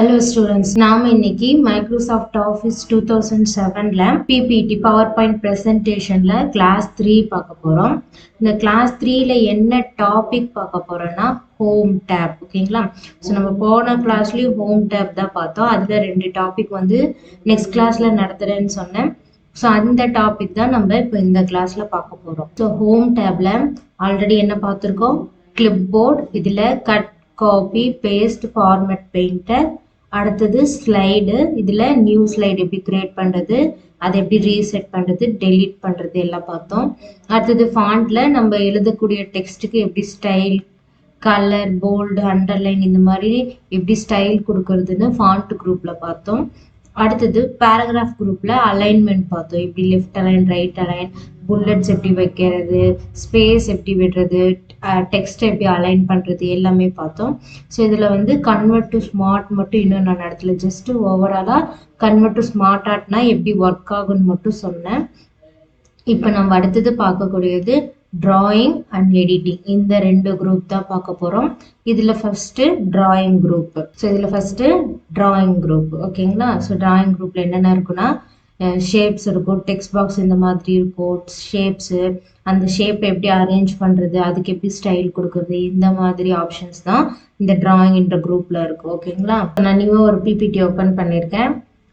Hello students, நாம் இன்னைக்கு Microsoft Office 2007ல பிபிடி பவர் பாயிண்ட் ப்ரெசன்டேஷன்ல கிளாஸ் 3 பார்க்க போகிறோம். இந்த கிளாஸ் 3ல என்ன டாபிக் பார்க்க போகிறோன்னா ஹோம் டேப். ஓகேங்களா? ஸோ நம்ம போன கிளாஸ்லேயும் ஹோம் டேப் தான் பார்த்தோம். அதில் 2 டாபிக் வந்து நெக்ஸ்ட் கிளாஸில் நடத்துகிறேன்னு சொன்னேன். ஸோ அந்த டாபிக் தான் நம்ம இப்போ இந்த கிளாஸில் பார்க்க போகிறோம். ஸோ ஹோம் டேப்ல ஆல்ரெடி என்ன பார்த்துருக்கோம்? கிளிப் போர்ட், இதில் cut, copy, paste, format, painter. அடுத்தது ஸ்லைடு, இதில் நியூ ஸ்லைடு எப்படி கிரியேட் பண்ணுறது, அதை எப்படி ரீசெட் பண்ணுறது, டெலீட் பண்ணுறது எல்லாம் பார்த்தோம். அடுத்தது ஃபாண்ட்டில் நம்ம எழுதக்கூடிய டெக்ஸ்ட்டுக்கு எப்படி ஸ்டைல், கலர், போல்டு, அண்டர்லைன் இந்த மாதிரி எப்படி ஸ்டைல் கொடுக்கறதுன்னு ஃபாண்ட் குரூப்பில் பார்த்தோம். அடுத்தது பேராகிராஃப் குரூப்பில் அலைன்மெண்ட் பார்த்தோம். எப்படி left align, right align, bullets எப்படி வைக்கிறது, ஸ்பேஸ் எப்படி விடுறது, டெக்ஸ்ட் எப்படி அலைன் பண்ணுறது எல்லாமே பார்த்தோம். ஸோ இதில் வந்து கன்வெர்ட் டு ஸ்மார்ட் மட்டும் இன்னும் நான் இடத்துல ஜஸ்ட் ஓவராலாக கன்வெர்ட் டு ஸ்மார்ட் ஆர்ட்னா எப்படி ஒர்க் ஆகுன்னு மட்டும் சொன்னேன். இப்போ நம்ம அடுத்தது பார்க்கக்கூடியது டிராயிங் அண்ட் எடிட்டிங். இந்த 2 குரூப் தான் பார்க்க போகிறோம். இதில் ஃபஸ்ட்டு டிராயிங் குரூப். ஸோ இதில் ஃபஸ்ட்டு டிராயிங் குரூப். ஓகேங்களா? ஸோ டிராயிங் குரூப்பில் என்னென்ன இருக்குன்னா ஷேப்ஸ் இருக்கும், டெக்ஸ்ட் பாக்ஸ் இந்த மாதிரி இருக்கும், ஷேப்ஸு, அந்த ஷேப்பை எப்படி அரேஞ்ச் பண்ணுறது, அதுக்கு எப்படி ஸ்டைல் கொடுக்குறது, இந்த மாதிரி ஆப்ஷன்ஸ் தான் இந்த டிராயிங்ன்ற குரூப்பில் இருக்கும். ஓகேங்களா? நான் நியூவாக ஒரு பிபிடி ஓப்பன் பண்ணியிருக்கேன்.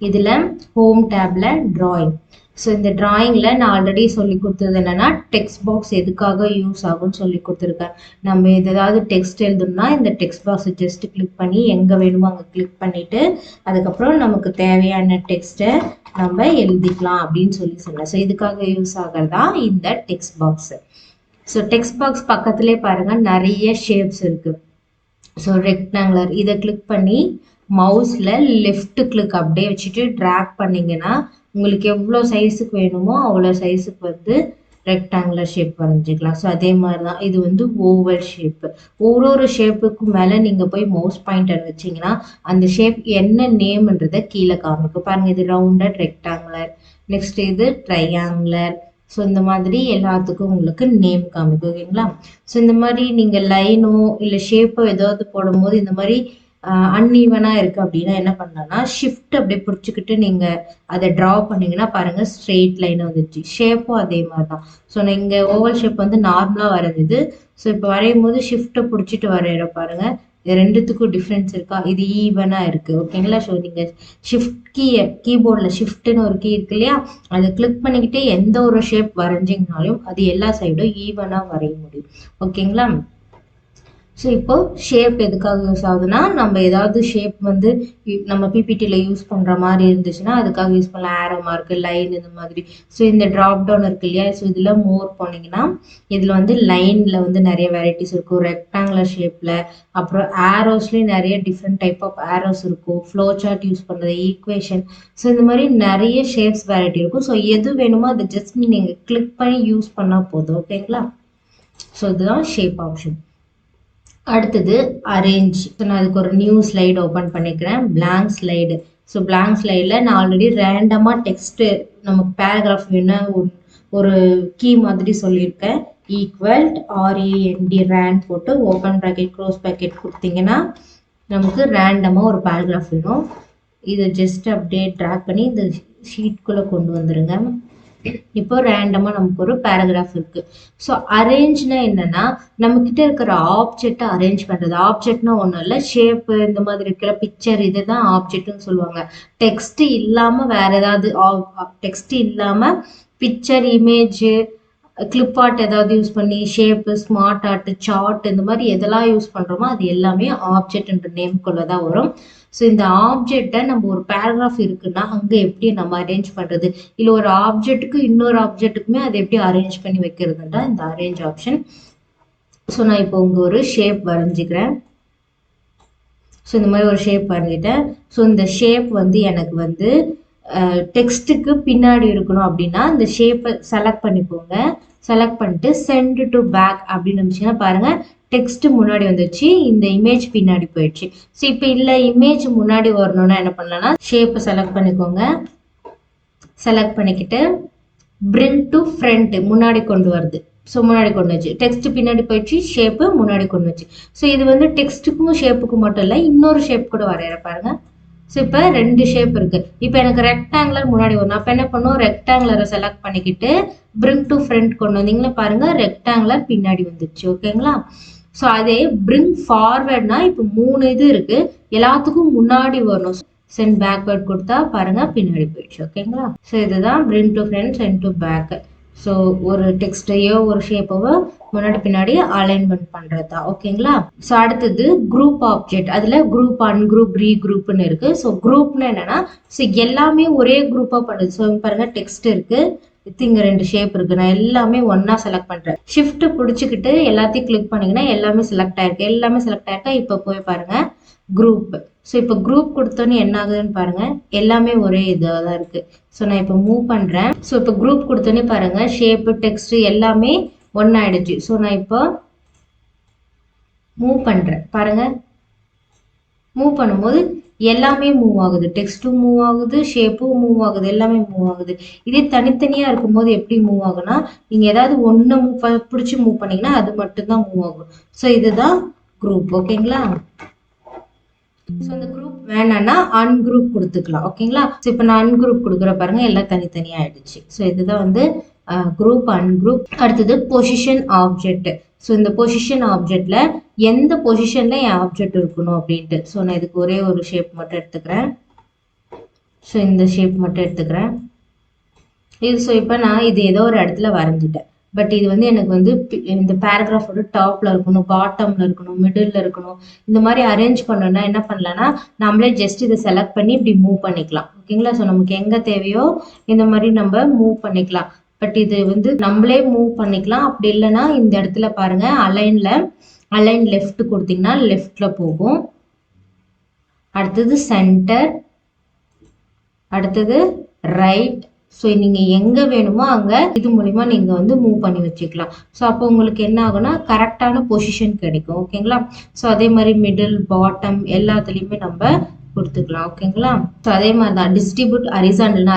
இதில் ஹோம் டேப்பில் டிராயிங். ஸோ இந்த டிராயிங்கில் நான் ஆல்ரெடி சொல்லி கொடுத்தது என்னென்னா டெக்ஸ்ட் பாக்ஸ் எதுக்காக யூஸ் ஆகும்னு சொல்லி கொடுத்துருக்கேன். நம்ம ஏதாவது டெக்ஸ்ட் எழுதணும்னா இந்த டெக்ஸ்ட் பாக்ஸை ஜஸ்ட் கிளிக் பண்ணி எங்கே வேணுமோ அங்கே கிளிக் பண்ணிவிட்டு அதுக்கப்புறம் நமக்கு தேவையான டெக்ஸ்ட்டை நம்ம எழுதிக்கலாம் அப்படின்னு சொன்னேன். ஸோ இதுக்காக யூஸ் ஆகிறதா இந்த text box. So text box பக்கத்துலேயே பாருங்கள் நிறைய ஷேப்ஸ் இருக்குது. ஸோ ரெக்டாங்குலர், இதை கிளிக் பண்ணி மவுஸில் லெஃப்ட் கிளிக் அப்படியே வச்சுட்டு ட்ராக் பண்ணிங்கன்னா உங்களுக்கு எவ்வளோ சைஸுக்கு வேணுமோ அவ்வளோ சைஸுக்கு வந்து ரெக்டாங்குலர் ஷேப் வரைஞ்சிக்கலாம். ஸோ அதே மாதிரி தான் இது வந்து ஓவல் ஷேப்பு. ஒரு ஷேப்புக்கும் மேலே நீங்கள் போய் மவுஸ் பாயிண்டர் வச்சிங்கன்னா அந்த ஷேப் என்ன நேம்ன்றதை கீழே காமிக்கும். பாருங்கள், இது ரவுண்டட் ரெக்டாங்குலர், நெக்ஸ்ட் இது ட்ரையாங்குலர். ஸோ இந்த மாதிரி எல்லாத்துக்கும் உங்களுக்கு நேம் காமிக்கும். ஓகேங்களா? ஸோ இந்த மாதிரி நீங்கள் லைனோ இல்லை ஷேப்போ ஏதாவது போடும்போது இந்த மாதிரி அன்ஈவனாக இருக்குது அப்படின்னா என்ன பண்ணலாம்னா ஷிஃப்ட் அப்படியே பிடிச்சிக்கிட்டு நீங்கள் அதை ட்ரா பண்ணிங்கன்னா பாருங்கள் ஸ்ட்ரெயிட் லைன் வந்துச்சு. ஷேப்பும் அதே மாதிரி தான். ஸோ நீங்கள் ஓவல் ஷேப் வந்து நார்மலாக வரைஞ்சிது. ஸோ இப்போ வரையும் போது ஷிஃப்ட்டை பிடிச்சிட்டு வரைகிற பாருங்கள், இது 2த்துக்கும் டிஃப்ரென்ஸ் இருக்கா? இது ஈவனாக இருக்குது. ஓகேங்களா? ஸோ நீங்கள் ஷிஃப்ட் கீபோர்டில் ஷிஃப்ட்டுன்னு ஒரு கீ இருக்கு இல்லையா, அதை கிளிக் பண்ணிக்கிட்டே எந்த ஒரு ஷேப் வரைஞ்சிங்கனாலும் அது எல்லா சைடும் ஈவனாக வரைய முடியும். ஓகேங்களா? ஸோ இப்போ ஷேப் எதுக்காக யூஸ் ஆகுதுன்னா நம்ம ஏதாவது ஷேப் வந்து நம்ம பிபிடியில் யூஸ் பண்ணுற மாதிரி இருந்துச்சுன்னா அதுக்காக யூஸ் பண்ணலாம். ஆரோ மார்க்கு, லைன் இந்த மாதிரி. ஸோ இந்த ட்ராப் டவுன் இருக்கு இல்லையா, ஸோ இதில் மோர் போனீங்கன்னா இதில் வந்து லைனில் வந்து நிறைய வெரைட்டிஸ் இருக்கும். ரெக்டாங்குலர் ஷேப்பில், அப்புறம் ஆரோஸ்லேயும் நிறைய டிஃப்ரெண்ட் டைப் ஆஃப் ஆரோஸ் இருக்கும். ஃப்ளோ சார்ட் யூஸ் பண்ணுறது, ஈக்குவேஷன். ஸோ இந்த மாதிரி நிறைய ஷேப்ஸ் வெரைட்டி இருக்கும். ஸோ எது வேணுமோ அதை ஜஸ்ட் நீங்கள் கிளிக் பண்ணி யூஸ் பண்ணால் போதும். ஓகேங்களா? ஸோ இதுதான் ஷேப் ஆப்ஷன். அடுத்தது அரேஞ்ச். ஸோ நான் அதுக்கு ஒரு நியூ ஸ்லைடு ஓப்பன் பண்ணிக்கிறேன், பிளாங்க் ஸ்லைடு. ஸோ பிளாங்க் ஸ்லைடில் நான் ஆல்ரெடி ரேண்டமாக டெக்ஸ்ட்டு நமக்கு பேராகிராஃப் வேணும் ஒரு கீ மாதிரி சொல்லியிருக்கேன். ஈக்குவல் RAND ரேண்ட் போட்டு ஓப்பன் ப்ராக்கெட் க்ளோஸ் ப்ராக்கெட் கொடுத்தீங்கன்னா நமக்கு ரேண்டமாக ஒரு பேராகிராஃப் வேணும். இதை ஜஸ்ட் அப்படியே ட்ராக் பண்ணி இந்த ஷீட்குள்ளே கொண்டு வந்துடுங்க. இப்போ ரேண்டமாக நமக்கு ஒரு பேராகிராஃப் இருக்குது. ஸோ அரேஞ்ச்னா என்னன்னா நம்ம கிட்ட இருக்கிற ஆப்ஜெக்டை அரேஞ்ச் பண்ணுறது. ஆப்ஜெக்ட்னா ஒன்றும் இல்லை, ஷேப்பு இந்த மாதிரி இருக்கிற பிக்சர், இதை தான் ஆப்ஜெக்ட்னு சொல்லுவாங்க. டெக்ஸ்ட் இல்லாமல் வேற ஏதாவது டெக்ஸ்ட் இல்லாமல் பிக்சர், இமேஜ், கிளிப் ஆர்ட் ஏதாவது யூஸ் பண்ணி ஷேப்பு, ஸ்மார்ட் ஆர்ட், சார்ட் இந்த மாதிரி எதெல்லாம் யூஸ் பண்ணுறோமோ அது எல்லாமே ஆப்ஜெக்ட்ன்ற நேம்குள்ளே தான் வரும். ஸோ இந்த ஆப்ஜெக்டை நம்ம ஒரு பேராகிராஃப் இருக்குன்னா அங்கே எப்படி நம்ம அரேஞ்ச் பண்ணுறது, இல்லை ஒரு ஆப்ஜெக்ட்டுக்கு இன்னொரு ஆப்ஜெக்ட்டுக்குமே அதை எப்படி அரேஞ்ச் பண்ணி வைக்கிறதுன்றா இந்த அரேஞ்ச் ஆப்ஷன். ஸோ நான் இப்போ உங்கள் ஒரு ஷேப் வரைஞ்சிக்கிறேன். ஸோ இந்த மாதிரி ஒரு ஷேப் வரைஞ்சிட்டேன். ஸோ இந்த ஷேப் வந்து எனக்கு வந்து டெக்ஸ்ட்டுக்கு பின்னாடி இருக்கணும் அப்படின்னா இந்த ஷேப்பை செலக்ட் பண்ணிக்கோங்க. செலக்ட் பண்ணிட்டு சென்ட் டு பேக் அப்படின்னு இருந்துச்சுன்னா பாருங்கள் டெக்ஸ்ட் முன்னாடி வந்துச்சு, இந்த இமேஜ் பின்னாடி போயிடுச்சு. ஸோ இப்போ இல்லை இமேஜ் முன்னாடி வரணும்னா என்ன பண்ணலாம்னா ஷேப்பை செலக்ட் பண்ணிக்கோங்க. செலக்ட் பண்ணிக்கிட்டு பிரிங் டு ஃப்ரண்ட் முன்னாடி கொண்டு வருது. ஸோ முன்னாடி கொண்டு வச்சு டெக்ஸ்ட் பின்னாடி போயிடுச்சு, ஷேப்பு முன்னாடி கொண்டு வச்சு. ஸோ இது வந்து டெக்ஸ்ட்டுக்கும் ஷேப்புக்கும் மட்டும் இல்லை, இன்னொரு ஷேப் கூட வரைகிற பாருங்க. ஸோ இப்போ 2 ஷேப் இருக்கு. இப்போ எனக்கு ரெக்டாங்குலர் முன்னாடி வரும். அப்போ என்ன பண்ணும், ரெக்டாங்குலரை செலக்ட் பண்ணிக்கிட்டு பிரிங் டு ஃப்ரண்ட் கொண்டு வந்தீங்கன்னா பாருங்க ரெக்டாங்குலர் பின்னாடி வந்துருச்சு. ஓகேங்களா? ஸோ அதே பிரிங் ஃபார்வர்ட்னா இப்போ 3 இது இருக்கு, எல்லாத்துக்கும் முன்னாடி வரணும். சென்ட் பேக்வர்ட் கொடுத்தா பாருங்க பின்னாடி போயிடுச்சு. ஓகேங்களா? ஸோ இதுதான் bring to front send to back. So ஒரு டெக்ஸ்டையோ ஒரு ஷேப்பவோ முன்னாடி பின்னாடி அலைன்மெண்ட் பண்றது தான். ஓகேங்களா? ஸோ அடுத்தது குரூப் ஆப்ஜெக்ட். அதுல குரூப் அன்குரூப் ரீகுரூப்னு இருக்கு. ஸோ குரூப்னு என்னன்னா ஸோ எல்லாமே ஒரே குரூப்பா பண்ணுது. ஸோ பாருங்க டெக்ஸ்ட் இருக்கு, இங்க 2 ஷேப் இருக்கு, நான் எல்லாமே ஒன்னா செலக்ட் பண்றேன். ஷிஃப்ட் பிடிச்சிக்கிட்டு எல்லாத்தையும் கிளிக் பண்ணீங்கன்னா எல்லாமே செலக்ட் ஆயிருக்கு. எல்லாமே செலக்ட் ஆயிருக்கா? இப்போ போய் பாருங்க குரூப். ஸோ இப்போ குரூப் கொடுத்தோன்னு என்ன ஆகுதுன்னு பாருங்க, எல்லாமே ஒரே இதாக தான் இருக்கு. ஸோ நான் இப்போ மூவ் பண்றேன். ஸோ இப்போ குரூப் கொடுத்தோன்னே பாருங்க ஷேப் டெக்ஸ்ட் எல்லாமே ஒன்னாயிடுச்சு. ஸோ நான் இப்போ மூவ் பண்றேன். பாருங்க மூவ் பண்ணும்போது எல்லாமே மூவ் ஆகுது, டெக்ஸ்ட்டும் மூவ் ஆகுது, ஷேப்பும் மூவ் ஆகுது, எல்லாமே மூவ் ஆகுது. இதே தனித்தனியா இருக்கும்போது எப்படி மூவ் ஆகுனா, நீங்க ஏதாவது ஒண்ணு பிடிச்சி மூவ் பண்ணீங்கன்னா அது மட்டும்தான் மூவ் ஆகும். ஸோ இதுதான் குரூப். ஓகேங்களா? ஸோ இந்த குரூப் வேணாம்னா அன்குரூப் கொடுத்துக்கலாம். ஓகேங்களா? ஸோ இப்போ நான் அன்குரூப் கொடுக்குற பாருங்க எல்லாம் தனித்தனியா ஆயிடுச்சு. ஸோ இதுதான் வந்து குரூப் அன்குரூப். அடுத்தது பொசிஷன் ஆப்ஜெக்ட். ஸோ இந்த பொசிஷன் ஆப்ஜெக்ட்ல எந்த பொசிஷன்ல என் ஆப்ஜெக்ட் இருக்கணும் அப்படின்ட்டு. ஸோ நான் இதுக்கு ஒரே ஒரு ஷேப் மட்டும் எடுத்துக்கிறேன். ஸோ இந்த ஷேப் மட்டும் எடுத்துக்கிறேன். இது ஸோ இப்போ நான் இது ஏதோ ஒரு இடத்துல வரைஞ்சிட்டேன். பட் இது வந்து எனக்கு வந்து இந்த பேராகிராஃபோட டாப்ல இருக்கணும், பாட்டம்ல இருக்கணும், மிடில் இருக்கணும். இந்த மாதிரி அரேஞ்ச் பண்ணோம்னா என்ன பண்ணலாம்னா நம்மளே ஜஸ்ட் இதை செலக்ட் பண்ணி இப்படி மூவ் பண்ணிக்கலாம். ஓகேங்களா? ஸோ நமக்கு எங்க தேவையோ இந்த மாதிரி நம்ம மூவ் பண்ணிக்கலாம். பட் இது வந்து நம்மளே மூவ் பண்ணிக்கலாம். அப்படி இல்லைன்னா இந்த இடத்துல பாருங்க அலைன் லெஃப்ட் கொடுத்தீங்கன்னா லெஃப்ட்ல போகும். அடுத்தது சென்டர், அடுத்தது ரைட். ஸோ நீங்க எங்க வேணுமோ அங்க இது மூலியமா நீங்க வந்து மூவ் பண்ணி வச்சுக்கலாம். ஸோ அப்போ உங்களுக்கு என்ன ஆகும்னா கரெக்டான பொசிஷன் கிடைக்கும். ஓகேங்களா? ஸோ அதே மாதிரி மிடில் பாட்டம் எல்லாத்துலயுமே நம்ம கொடுத்துக்கலாம். ஓகேங்களா? ஸோ அதே மாதிரி தான் டிஸ்ட்ரிபியூட் ஹரிசாண்டல்னா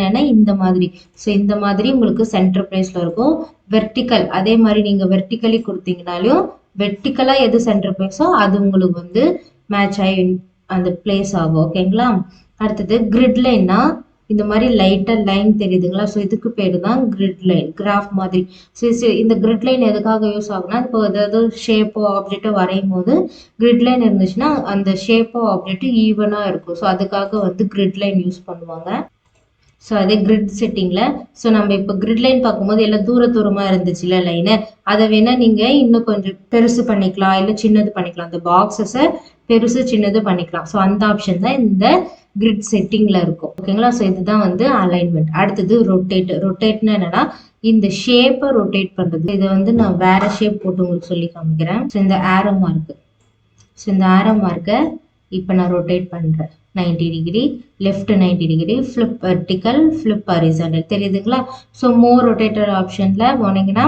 என்ன, இந்த மாதிரி. ஸோ இந்த மாதிரி உங்களுக்கு சென்டர் பிளேஸ்ல இருக்கும். வெர்டிக்கல் அதே மாதிரி நீங்க வெர்டிக்கலி கொடுத்தீங்கனாலும் வெர்டிக்கலா எது சென்டர் பிளேஸோ அது உங்களுக்கு வந்து மேட்ச் ஆகி அந்த பிளேஸ் ஆகும். ஓகேங்களா? அடுத்தது கிரிட் லைன்னா இந்த மாதிரி லைட்டா லைன் தெரியுதுங்களா? ஸோ இதுக்கு பேரு தான் கிரிட் லைன், கிராஃப் மாதிரி. ஸோ இந்த கிரிட் லைன் எதுக்காக யூஸ் ஆகுனா, இப்போ ஏதாவது ஷேப்போ ஆப்ஜெக்டோ வரையும் போது கிரிட் லைன் இருந்துச்சுன்னா அந்த ஷேப்போ ஆப்ஜெக்ட் ஈவனா இருக்கும். ஸோ அதுக்காக வந்து கிரிட் லைன் யூஸ் பண்ணுவாங்க. ஸோ அதே கிரிட் செட்டிங்ல ஸோ நம்ம இப்போ கிரிட் லைன் பார்க்கும்போது எல்லாம் தூரமா இருந்துச்சுல லைனு, அதை வேணா நீங்க இன்னும் கொஞ்சம் பெருசு பண்ணிக்கலாம், இல்லை சின்னது பண்ணிக்கலாம். அந்த பாக்ஸஸை பெருசு சின்னது பண்ணிக்கலாம். ஸோ அந்த ஆப்ஷன் தான் இந்த கிரிட் செட்டிங்ல இருக்கும். ஓகேங்களா? ஸோ இதுதான் வந்து அலைன்மெண்ட். அடுத்தது ரொட்டேட்னா என்னன்னா இந்த ஷேப்பை ரொட்டேட் பண்றது. இதை வந்து நான் வேற ஷேப் போட்டு உங்களுக்கு சொல்லி காமிக்கிறேன். ஸோ இந்த ஆரோ மார்க், ஸோ இந்த ஆரோ மார்க்கை இப்போ நான் ரொட்டேட் பண்றேன் 90 degree, left 90 degree, flip vertical, flip horizontal. தெரியுதுங்களா? ஸோ மோர் ரொட்டேட்டர் ஆப்ஷன்ல போனீங்கன்னா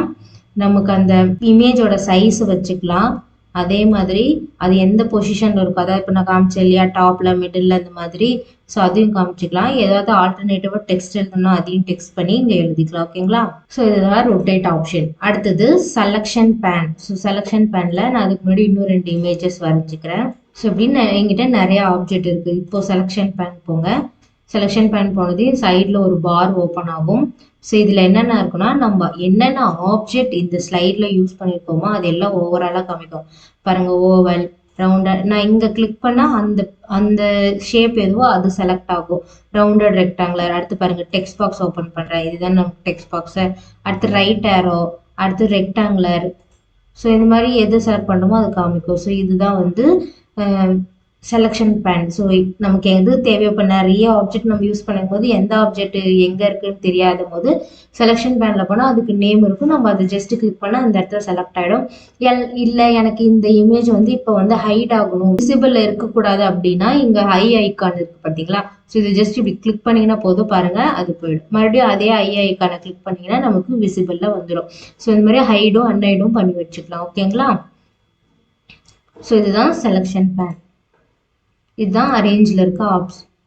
நமக்கு அந்த இமேஜோட சைஸ் வச்சுக்கலாம். அதே மாதிரி அது எந்த பொசிஷன்ல இருக்கும், அதாவது இப்போ நான் காமிச்சேன் இல்லையா டாப்ல மிடில் அந்த மாதிரி. ஸோ அதையும் காமிச்சிக்கலாம். ஏதாவது ஆல்டர்னேட்டிவா டெக்ஸ்ட் எழுதணும்னா அதையும் டெக்ஸ்ட் பண்ணி இங்க எழுதிக்கலாம். ஓகேங்களா? ஸோ இதுதான் ரொட்டேட் ஆப்ஷன். அடுத்தது செலக்ஷன் பேன். ஸோ செலக்ஷன் பேன்ல நான் அதுக்கு முன்னாடி இன்னும் 2 இமேஜஸ் வரைஞ்சிக்கிறேன். ஸோ அப்படின்னு என்கிட்ட நிறைய ஆப்ஜெக்ட் இருக்கு. இப்போ செலக்ஷன் பேன் போங்க. செலக்ஷன் பேன் போனது சைட்ல ஒரு பார் ஓப்பன் ஆகும். ஸோ இதுல என்னென்ன இருக்குன்னா நம்ம என்னென்ன ஆப்ஜெக்ட் இந்த ஸ்லைட்ல யூஸ் பண்ணிருக்கோமோ அது எல்லாம் ஓவராலா காமிக்கும். பாருங்க ஓவல், ரவுண்டட். நான் இங்க கிளிக் பண்ணா அந்த ஷேப் எதுவோ அது செலக்ட் ஆகும். Rounded, rectangular. அடுத்து பாருங்க டெக்ஸ்ட் பாக்ஸ் ஓப்பன் பண்றேன். இதுதான் நம்ம டெக்ஸ்ட் பாக்ஸ். அடுத்து ரைட் ஏரோ, அடுத்து ரெக்டாங்குலர். ஸோ இந்த மாதிரி எது செலக்ட் பண்ணுமோ அது காமிக்கும். ஸோ இதுதான் வந்து செலக்ஷன் பேன். ஸோ நமக்கு எது தேவையோ, இப்போ நிறைய ஆப்ஜெக்ட் நம்ம யூஸ் பண்ணும் போது எந்த ஆப்ஜெக்ட் எங்க இருக்குன்னு தெரியாத போது செலக்ஷன் பேன்ல போனா அதுக்கு நேம் இருக்கும். நம்ம அதை ஜஸ்ட் கிளிக் பண்ணா அந்த இடத்துல செலக்ட் ஆயிடும். இல்லை எனக்கு இந்த இமேஜ் வந்து இப்போ வந்து ஹைட் ஆகணும், விசிபிள் இருக்கக்கூடாது அப்படின்னா இங்க ஹை ஐக்கான் இருக்கு பார்த்தீங்களா? ஸோ இது ஜஸ்ட் இப்படி கிளிக் பண்ணீங்கன்னா போதும், பாருங்க அது போயிடும். மறுபடியும் அதே ஐ ஐக்கானை கிளிக் பண்ணீங்கன்னா நமக்கு விசிபிள்ல வந்துடும். ஸோ இந்த மாதிரி ஹைடும் அன்ஹைடும் பண்ணி வச்சுக்கலாம். ஓகேங்களா? ஸோ இதுதான் செலக்ஷன் பேன். இதுதான் அரேஞ்சில் இருக்க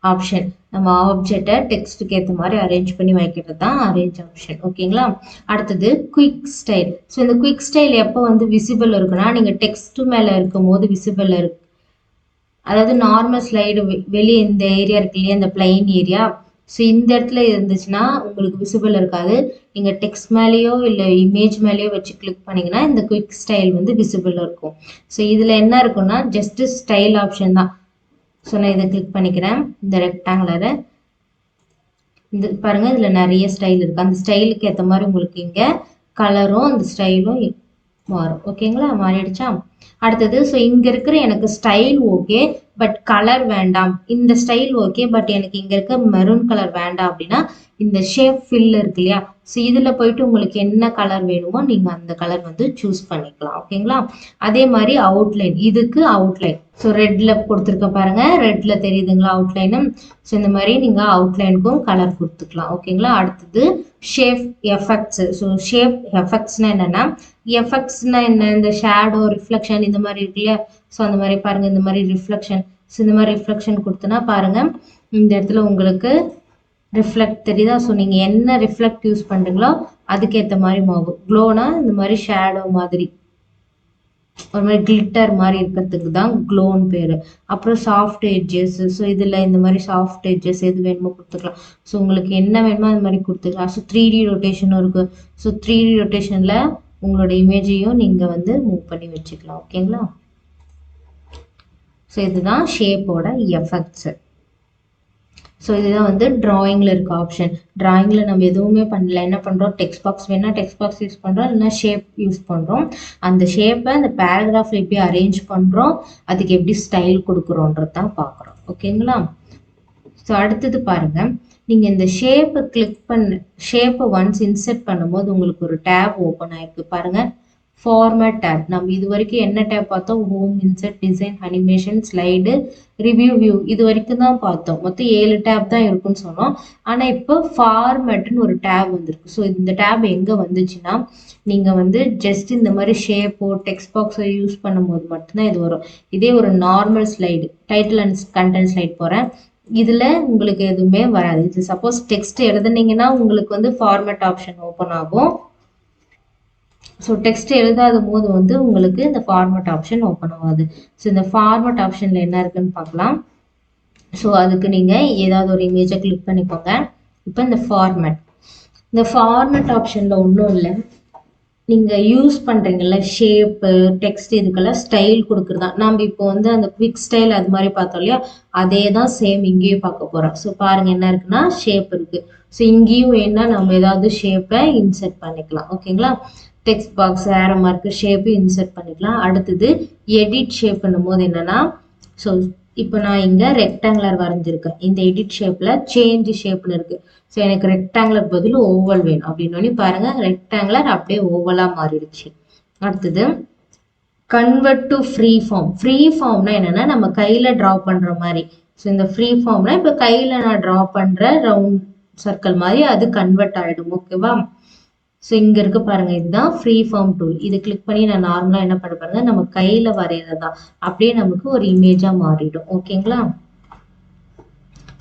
ஆப்ஷன். நம்ம ஆப்ஜெக்டை டெக்ஸ்ட்டுக்கு ஏற்ற மாதிரி அரேஞ்ச் பண்ணி வைக்கிறது தான் அரேஞ்ச் ஆப்ஷன். ஓகேங்களா? அடுத்தது குயிக் ஸ்டைல். ஸோ இந்த குயிக் ஸ்டைல் எப்போ வந்து விசிபிள் இருக்குன்னா, நீங்கள் டெக்ஸ்ட் மேலே இருக்கும் போது விசிபிள் இருக்கு. அதாவது நார்மல் ஸ்லைடு வெளியே இந்த ஏரியா இருக்கு இல்லையா, இந்த பிளைன் ஏரியா. ஸோ இந்த இடத்துல இருந்துச்சுன்னா உங்களுக்கு விசிபிள் இருக்காது. நீங்கள் டெக்ஸ்ட் மேலேயோ இல்லை இமேஜ் மேலேயோ வச்சு கிளிக் பண்ணிங்கன்னா இந்த குவிக் ஸ்டைல் வந்து விசிபிள் இருக்கும். ஸோ இதில் என்ன இருக்குன்னா ஜஸ்ட் ஸ்டைல் ஆப்ஷன் தான். ஸோ நான் இதை கிளிக் பண்ணிக்கிறேன், இந்த ரெக்டாங்குலரை. இந்த பாருங்க, இதில் நிறைய ஸ்டைல் இருக்குது. அந்த ஸ்டைலுக்கு ஏற்ற மாதிரி உங்களுக்கு இங்கே கலரும் அந்த ஸ்டைலும் மாறும். ஓகேங்களா, மாறிடுச்சா? அடுத்தது, ஸோ இங்கே இருக்கிற எனக்கு ஸ்டைல் ஓகே பட் கலர் வேண்டாம், இந்த ஸ்டைல் ஓகே பட் எனக்கு இங்கே இருக்க மெரூன் கலர் வேண்டாம் அப்படின்னா இந்த ஷேப் ஃபில் இருக்கு இல்லையா, ஸோ இதில் போயிட்டு உங்களுக்கு என்ன கலர் வேணுமோ நீங்கள் அந்த கலர் வந்து சூஸ் பண்ணிக்கலாம். ஓகேங்களா, அதே மாதிரி அவுட்லைன், இதுக்கு அவுட்லைன் ஸோ ரெட்டில் கொடுத்துருக்க பாருங்க, ரெட்டில் தெரியுதுங்களா அவுட்லைனு. ஸோ இந்த மாதிரி நீங்கள் அவுட்லைனுக்கும் கலர் கொடுத்துக்கலாம். ஓகேங்களா, அடுத்தது ஷேப் எஃபெக்ட்ஸ். ஸோ ஷேப் எஃபெக்ட்ஸ்னா என்னன்னா, எஃபெக்ட்ஸ்னா என்ன, இந்த ஷேடோ ரிஃப்ளெக்ஷன் இந்த மாதிரி இருக்கு இல்லையா, ஸோ அந்த மாதிரி பாருங்க, இந்த மாதிரி ரிஃப்ளெக்ஷன். ஸோ இந்த மாதிரி ரிஃப்ளெக்ஷன் கொடுத்தனா பாருங்க, இந்த இடத்துல உங்களுக்கு ரிஃப்ளெக்ட் தெரியுதா. ஸோ நீங்கள் என்ன ரிஃப்ளெக்ட் யூஸ் பண்ணுறீங்களோ அதுக்கேற்ற மாதிரி மாகும். க்ளோனா இந்த மாதிரி ஷேடோ மாதிரி ஒரு மாதிரி கிளிட்டர் மாதிரி இருக்கிறதுக்கு தான் க்ளோன்னு பேர். அப்புறம் சாஃப்ட் எட்ஜஸ். ஸோ இதில் இந்த மாதிரி சாஃப்ட் எட்ஜஸ் எது வேணுமோ கொடுத்துக்கலாம். ஸோ உங்களுக்கு என்ன வேணுமோ அது மாதிரி கொடுத்துக்கலாம். ஸோ 3D ரொட்டேஷனும் இருக்குது. ஸோ 3D ரொட்டேஷனில் உங்களோட இமேஜையும் நீங்கள் வந்து மூவ் பண்ணி வச்சுக்கலாம். ஓகேங்களா, ஸோ இதுதான் ஷேப்போட எஃபெக்ட்ஸு. ஸோ இதுதான் வந்து ட்ராயிங்கில் இருக்க ஆப்ஷன். ட்ராயிங்கில் நம்ம எதுவுமே பண்ணல, என்ன பண்ணுறோம், டெக்ஸ்ட் பாக்ஸ் வேணால் டெக்ஸ்ட் பாக்ஸ் யூஸ் பண்ணுறோம், இல்லைனா ஷேப் யூஸ் பண்ணுறோம். அந்த ஷேப்பை அந்த பேராகிராஃபில் எப்படி அரேஞ்ச் பண்ணுறோம், அதுக்கு எப்படி ஸ்டைல் கொடுக்குறோன்றது தான் பார்க்குறோம். ஓகேங்களா, ஸோ அடுத்தது பாருங்கள், நீங்கள் இந்த ஷேப்பை கிளிக் ஷேப்பை ஒன்ஸ் இன்செர்ட் பண்ணும்போது உங்களுக்கு ஒரு டேப் ஓப்பன் ஆயிருக்கு பாருங்கள், ஃபார்மேட் டேப். நம்ம இது வரைக்கும் என்ன டேப் பார்த்தோம், home, insert, design, animation, slide, review, view, இது வரைக்கும் தான் பார்த்தோம். மொத்தம் 7 டேப் தான் இருக்குன்னு சொன்னோம். ஆனால் இப்போ ஃபார்மேட்னு ஒரு டேப் வந்திருக்கு. ஸோ இந்த டேப் எங்கே வந்துச்சுன்னா, நீங்கள் வந்து ஜஸ்ட் இந்த மாதிரி ஷேப்போ டெக்ஸ்ட் பாக்ஸோ யூஸ் பண்ணும்போது மட்டும்தான் இது வரும். இதே ஒரு normal slide, title and content slide போகிறேன், இதில் உங்களுக்கு எதுவுமே வராது. இது சப்போஸ் டெக்ஸ்ட் எழுதுனீங்கன்னா உங்களுக்கு வந்து ஃபார்மேட் ஆப்ஷன் ஓப்பன் ஆகும். ஸோ டெக்ஸ்ட் எழுதாத போது வந்து உங்களுக்கு இந்த ஃபார்மேட் ஆப்ஷன் ஓப்பன் ஆகாது. ஸோ இந்த ஃபார்மேட் ஆப்ஷனில் என்ன இருக்குன்னு பார்க்கலாம். ஸோ அதுக்கு நீங்கள் ஏதாவது ஒரு இமேஜை கிளிக் பண்ணிக்கோங்க. இப்போ இந்த ஃபார்மேட் ஆப்ஷனில் ஒன்றும் இல்லை, நீங்கள் யூஸ் பண்ணுறீங்கல்ல ஷேப்பு டெக்ஸ்ட், இதுக்கெல்லாம் ஸ்டைல் கொடுக்குறதா. நம்ம இப்போ வந்து அந்த குவிக் ஸ்டைல் அது மாதிரி பார்த்தோம் இல்லையா, அதே தான் சேம் இங்கேயும் பார்க்க போகிறோம். ஸோ பாருங்கள், என்ன இருக்குன்னா ஷேப் இருக்குது. ஸோ இங்கேயும் வேணா நம்ம ஏதாவது ஷேப்பை இன்செர்ட் பண்ணிக்கலாம். ஓகேங்களா, text box, arrow mark, shape insert பண்ணிக்கலாம். அடுத்தது எடிட் ஷேப் பண்ணும்போது என்னன்னா, ஸோ இப்போ நான் இங்கே ரெக்டாங்குலர் வரைஞ்சிருக்கேன், இந்த எடிட் ஷேப்பில் சேஞ்ச் ஷேப்னு இருக்குது. ஸோ எனக்கு ரெக்டாங்குலர் பதில் ஓவல் வேணும் அப்படின்னு பாருங்கள், ரெக்டாங்குலர் அப்படியே ஓவலாக மாறிடுச்சு. அடுத்தது கன்வெர்ட் டு ஃப்ரீ ஃபார்ம். ஃப்ரீ ஃபார்ம்னா என்னென்னா நம்ம கையில் ட்ரா பண்ணுற மாதிரி. ஸோ இந்த ஃப்ரீ ஃபார்ம்னா இப்போ கையில் நான் ட்ரா பண்ணுற ரவுண்ட் சர்க்கிள் மாதிரி அது கன்வெர்ட் ஆகிடும். ஓகேவா, ஸோ இங்கே இருக்கு பாருங்க, இதுதான் ஃப்ரீ ஃபார்ம் டூல். இது கிளிக் பண்ணி நான் நார்மலாக என்ன பண்ண பாருங்க, நம்ம கையில் வரைகிறதா அப்படியே நமக்கு ஒரு இமேஜாக மாறிடும். ஓகேங்களா,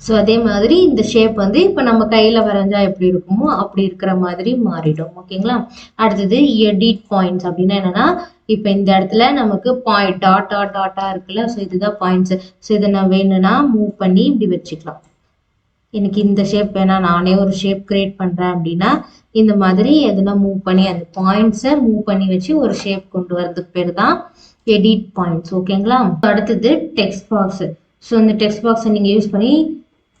ஸோ அதே மாதிரி இந்த ஷேப் வந்து இப்போ நம்ம கையில் வரைஞ்சா எப்படி இருக்குமோ அப்படி இருக்கிற மாதிரி மாறிடும். ஓகேங்களா, அடுத்தது எடிட் பாயிண்ட்ஸ் அப்படின்னா என்னன்னா, இப்போ இந்த இடத்துல நமக்கு பாயிண்ட் டாட்டா இருக்குல்ல, ஸோ இதுதான் பாயிண்ட்ஸ். ஸோ இதை நான் வேணும்னா மூவ் பண்ணி இப்படி வச்சுக்கலாம். எனக்கு இந்த ஷேப் வேணா, நானே ஒரு ஷேப் கிரியேட் பண்ணுறேன் அப்படின்னா இந்த மாதிரி எதுனா மூவ் பண்ணி அந்த பாயிண்ட்ஸை மூவ் பண்ணி வச்சு ஒரு ஷேப் கொண்டு வரதுக்கு பேர் தான் எடிட் பாயிண்ட்ஸ். ஓகேங்களா, அடுத்தது டெக்ஸ்ட் பாக்ஸ். ஸோ இந்த டெக்ஸ்ட் பாக்ஸை நீங்கள் யூஸ் பண்ணி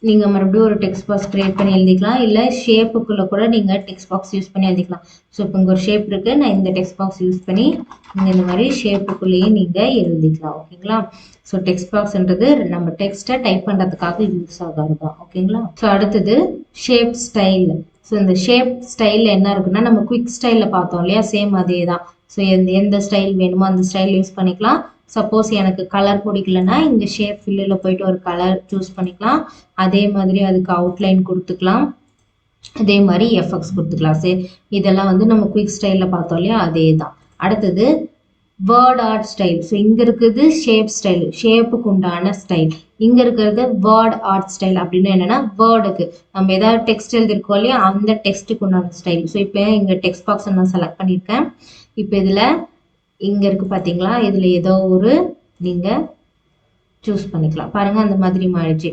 நீங்கள் மறுபடியும் ஒரு டெக்ஸ்ட் பாக்ஸ் கிரியேட் பண்ணி எழுதிக்கலாம், இல்லை ஷேப்புக்குள்ளே கூட நீங்கள் டெக்ஸ்ட் பாக்ஸ் யூஸ் பண்ணி எழுதிக்கலாம். ஸோ இப்போ இங்கே ஒரு ஷேப் இருக்குது, நான் இந்த டெக்ஸ்ட் பாக்ஸ் யூஸ் பண்ணி நீங்கள் இந்த மாதிரி ஷேப்புக்குள்ளேயே நீங்கள் எழுதிக்கலாம். ஓகேங்களா, ஸோ டெக்ஸ்ட் பாக்ஸ்ன்றது நம்ம டெக்ஸ்ட்டை டைப் பண்ணுறதுக்காக யூஸ் ஆகாது தான். ஓகேங்களா, ஸோ அடுத்தது ஷேப் ஸ்டைல். ஸோ இந்த ஷேப் ஸ்டைலில் என்ன இருக்குன்னா, நம்ம குவிக் ஸ்டைலில் பார்த்தோம் இல்லையா, சேம் அதே தான். ஸோ எந்த ஸ்டைல் வேணுமோ அந்த ஸ்டைல் யூஸ் பண்ணிக்கலாம். சப்போஸ் எனக்கு கலர் பிடிக்கலன்னா இங்கே ஷேப் ஃபில்லில் போயிட்டு ஒரு கலர் சூஸ் பண்ணிக்கலாம். அதே மாதிரி அதுக்கு அவுட்லைன் கொடுத்துக்கலாம், அதே மாதிரி எஃபெக்ட்ஸ் கொடுத்துக்கலாம். சரி, இதெல்லாம் வந்து நம்ம குவிக் ஸ்டைலில் பார்த்தோம் இல்லையா, அதே தான். அடுத்தது வேர்ட் ஆர்ட் ஸ்டைல். ஸோ இங்கே இருக்குது ஷேப் ஸ்டைல், ஷேப்புக்கு உண்டான ஸ்டைல். இங்கே இருக்கிறது வேர்ட் ஆர்ட் ஸ்டைல் அப்படின்னு என்னென்னா, வேர்டுக்கு நம்ம ஏதாவது டெக்ஸ்ட் எழுதிருக்கோம் இல்லையா, அந்த டெக்ஸ்ட்டுக்கு உண்டான ஸ்டைல். ஸோ இப்போ இங்கே டெக்ஸ்ட் பாக்ஸை நான் செலக்ட் பண்ணியிருக்கேன். இப்போ இதில் இங்கே இருக்குது பார்த்தீங்களா, இதில் ஏதோ ஒரு நீங்கள் சூஸ் பண்ணிக்கலாம். பாருங்க அந்த மாதிரி மாறிடுச்சு.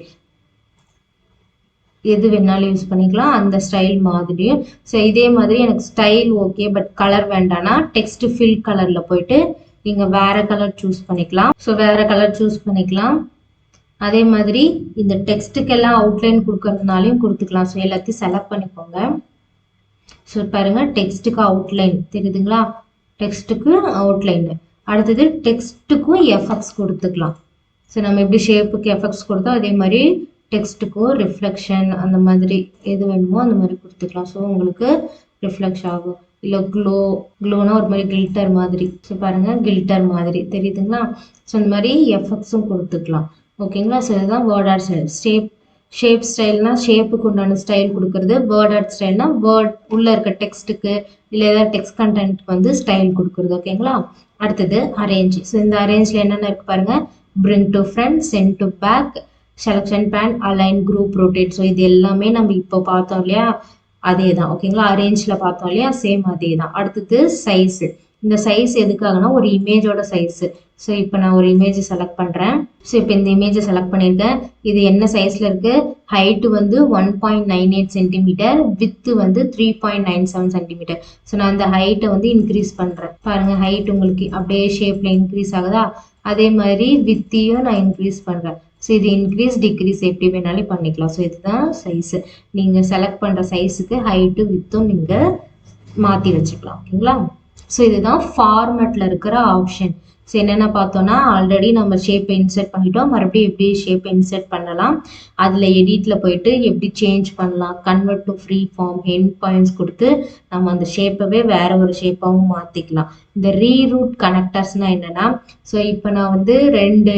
எது வேணாலும் யூஸ் பண்ணிக்கலாம் அந்த ஸ்டைல் மாதிரியும். ஸோ இதே மாதிரி எனக்கு ஸ்டைல் ஓகே பட் கலர் வேண்டாம்னா டெக்ஸ்ட் ஃபில் கலர்ல போயிட்டு நீங்க வேற கலர் சூஸ் பண்ணிக்கலாம். ஸோ வேற கலர் சூஸ் பண்ணிக்கலாம். அதே மாதிரி இந்த டெக்ஸ்ட்டுக்கெல்லாம் அவுட்லைன் கொடுக்கறதுனாலையும் கொடுத்துக்கலாம். ஸோ எல்லாத்தையும் செலக்ட் பண்ணிக்கோங்க. ஸோ பாருங்க டெக்ஸ்ட்டுக்கு அவுட்லைன் தெரியுதுங்களா, டெக்ஸ்ட்டுக்கு அவுட்லைன். அடுத்தது டெக்ஸ்ட்டுக்கும் எஃபெக்ட்ஸ் கொடுத்துக்கலாம். ஸோ நம்ம எப்படி ஷேப்புக்கு எஃபெக்ட்ஸ் கொடுத்தோம் அதே மாதிரி டெக்ஸ்ட்டுக்கும் ரிஃப்ளெக்ஷன் அந்த மாதிரி எது வேணுமோ அந்த மாதிரி கொடுத்துக்கலாம். ஸோ உங்களுக்கு ரிஃப்ளெக்ஷ் ஆகும். இல்லை க்ளோனா ஒரு மாதிரி கில்டர் மாதிரி. ஸோ பாருங்க கில்டர் மாதிரி தெரியுதுங்களா. ஸோ இந்த மாதிரி எஃபெக்ட்ஸும் கொடுத்துக்கலாம். ஓகேங்களா. ஸோ இதுதான் வேர்ட் ஆர்ட் ஸ்டைல். ஷேப் ஸ்டைல்னா ஷேப்புக்கு உண்டான ஸ்டைல் கொடுக்கறது. வேர்ட் ஆர்ட் ஸ்டைல்னா வேர்ட் உள்ள இருக்க டெக்ஸ்ட்டுக்கு இல்லை ஏதாவது டெக்ஸ்ட் கண்டென்ட்க்கு வந்து ஸ்டைல் கொடுக்குறது. ஓகேங்களா. அடுத்தது அரேஞ்ச். ஸோ இந்த அரேஞ்சில் என்னென்ன இருக்கு பாருங்க. bring to front, send to back, selection pan, align, group, rotate. So இது எல்லாமே நம்ம இப்போ பார்த்தோம் இல்லையா அதே தான். ஓகேங்களா. அரேஞ்சில் பார்த்தோம் இல்லையா சேம் அதே தான். அடுத்தது சைஸ். இந்த சைஸ் எதுக்காகனா ஒரு இமேஜோட சைஸ். ஸோ இப்போ நான் ஒரு இமேஜ் செலக்ட் பண்ணுறேன். ஸோ இப்போ இந்த இமேஜை செலக்ட் பண்ணியிருக்கேன். இது என்ன சைஸில் இருக்குது, ஹைட்டு வந்து 1.98 சென்டிமீட்டர், வித்து வந்து 3.97 சென்டிமீட்டர். ஸோ நான் அந்த ஹைட்டை வந்து இன்க்ரீஸ் பண்ணுறேன். பாருங்கள் ஹைட் உங்களுக்கு அப்படியே ஷேப்பில் இன்க்ரீஸ் ஆகுதா, அதே மாதிரி வித்தையும் நான் இன்க்ரீஸ் பண்ணுறேன். ஸோ இது இன்க்ரீஸ் டிக்ரீஸ் எப்படி வேணாலும் பண்ணிக்கலாம். ஸோ இதுதான் சைஸு. நீங்கள் செலக்ட் பண்ணுற சைஸுக்கு ஹைட்டு வித்தும் நீங்கள் மாற்றி வச்சுக்கலாம். ஓகேங்களா. ஸோ இதுதான் ஃபார்மேட்டில் இருக்கிற ஆப்ஷன். ஸோ என்னென்ன பார்த்தோன்னா ஆல்ரெடி நம்ம ஷேப்பை இன்சர்ட் பண்ணிட்டோம். மறுபடியும் எப்படி ஷேப்பை இன்சர்ட் பண்ணலாம், அதில் எடிட்டில் போயிட்டு எப்படி சேஞ்ச் பண்ணலாம், convert to free form, end points கொடுத்து நம்ம அந்த ஷேப்பவே வேற ஒரு ஷேப்பாகவும் மாற்றிக்கலாம். இந்த ரீரூட் கனெக்டர்ஸ்னால் என்னென்னா, ஸோ இப்போ நான் வந்து 2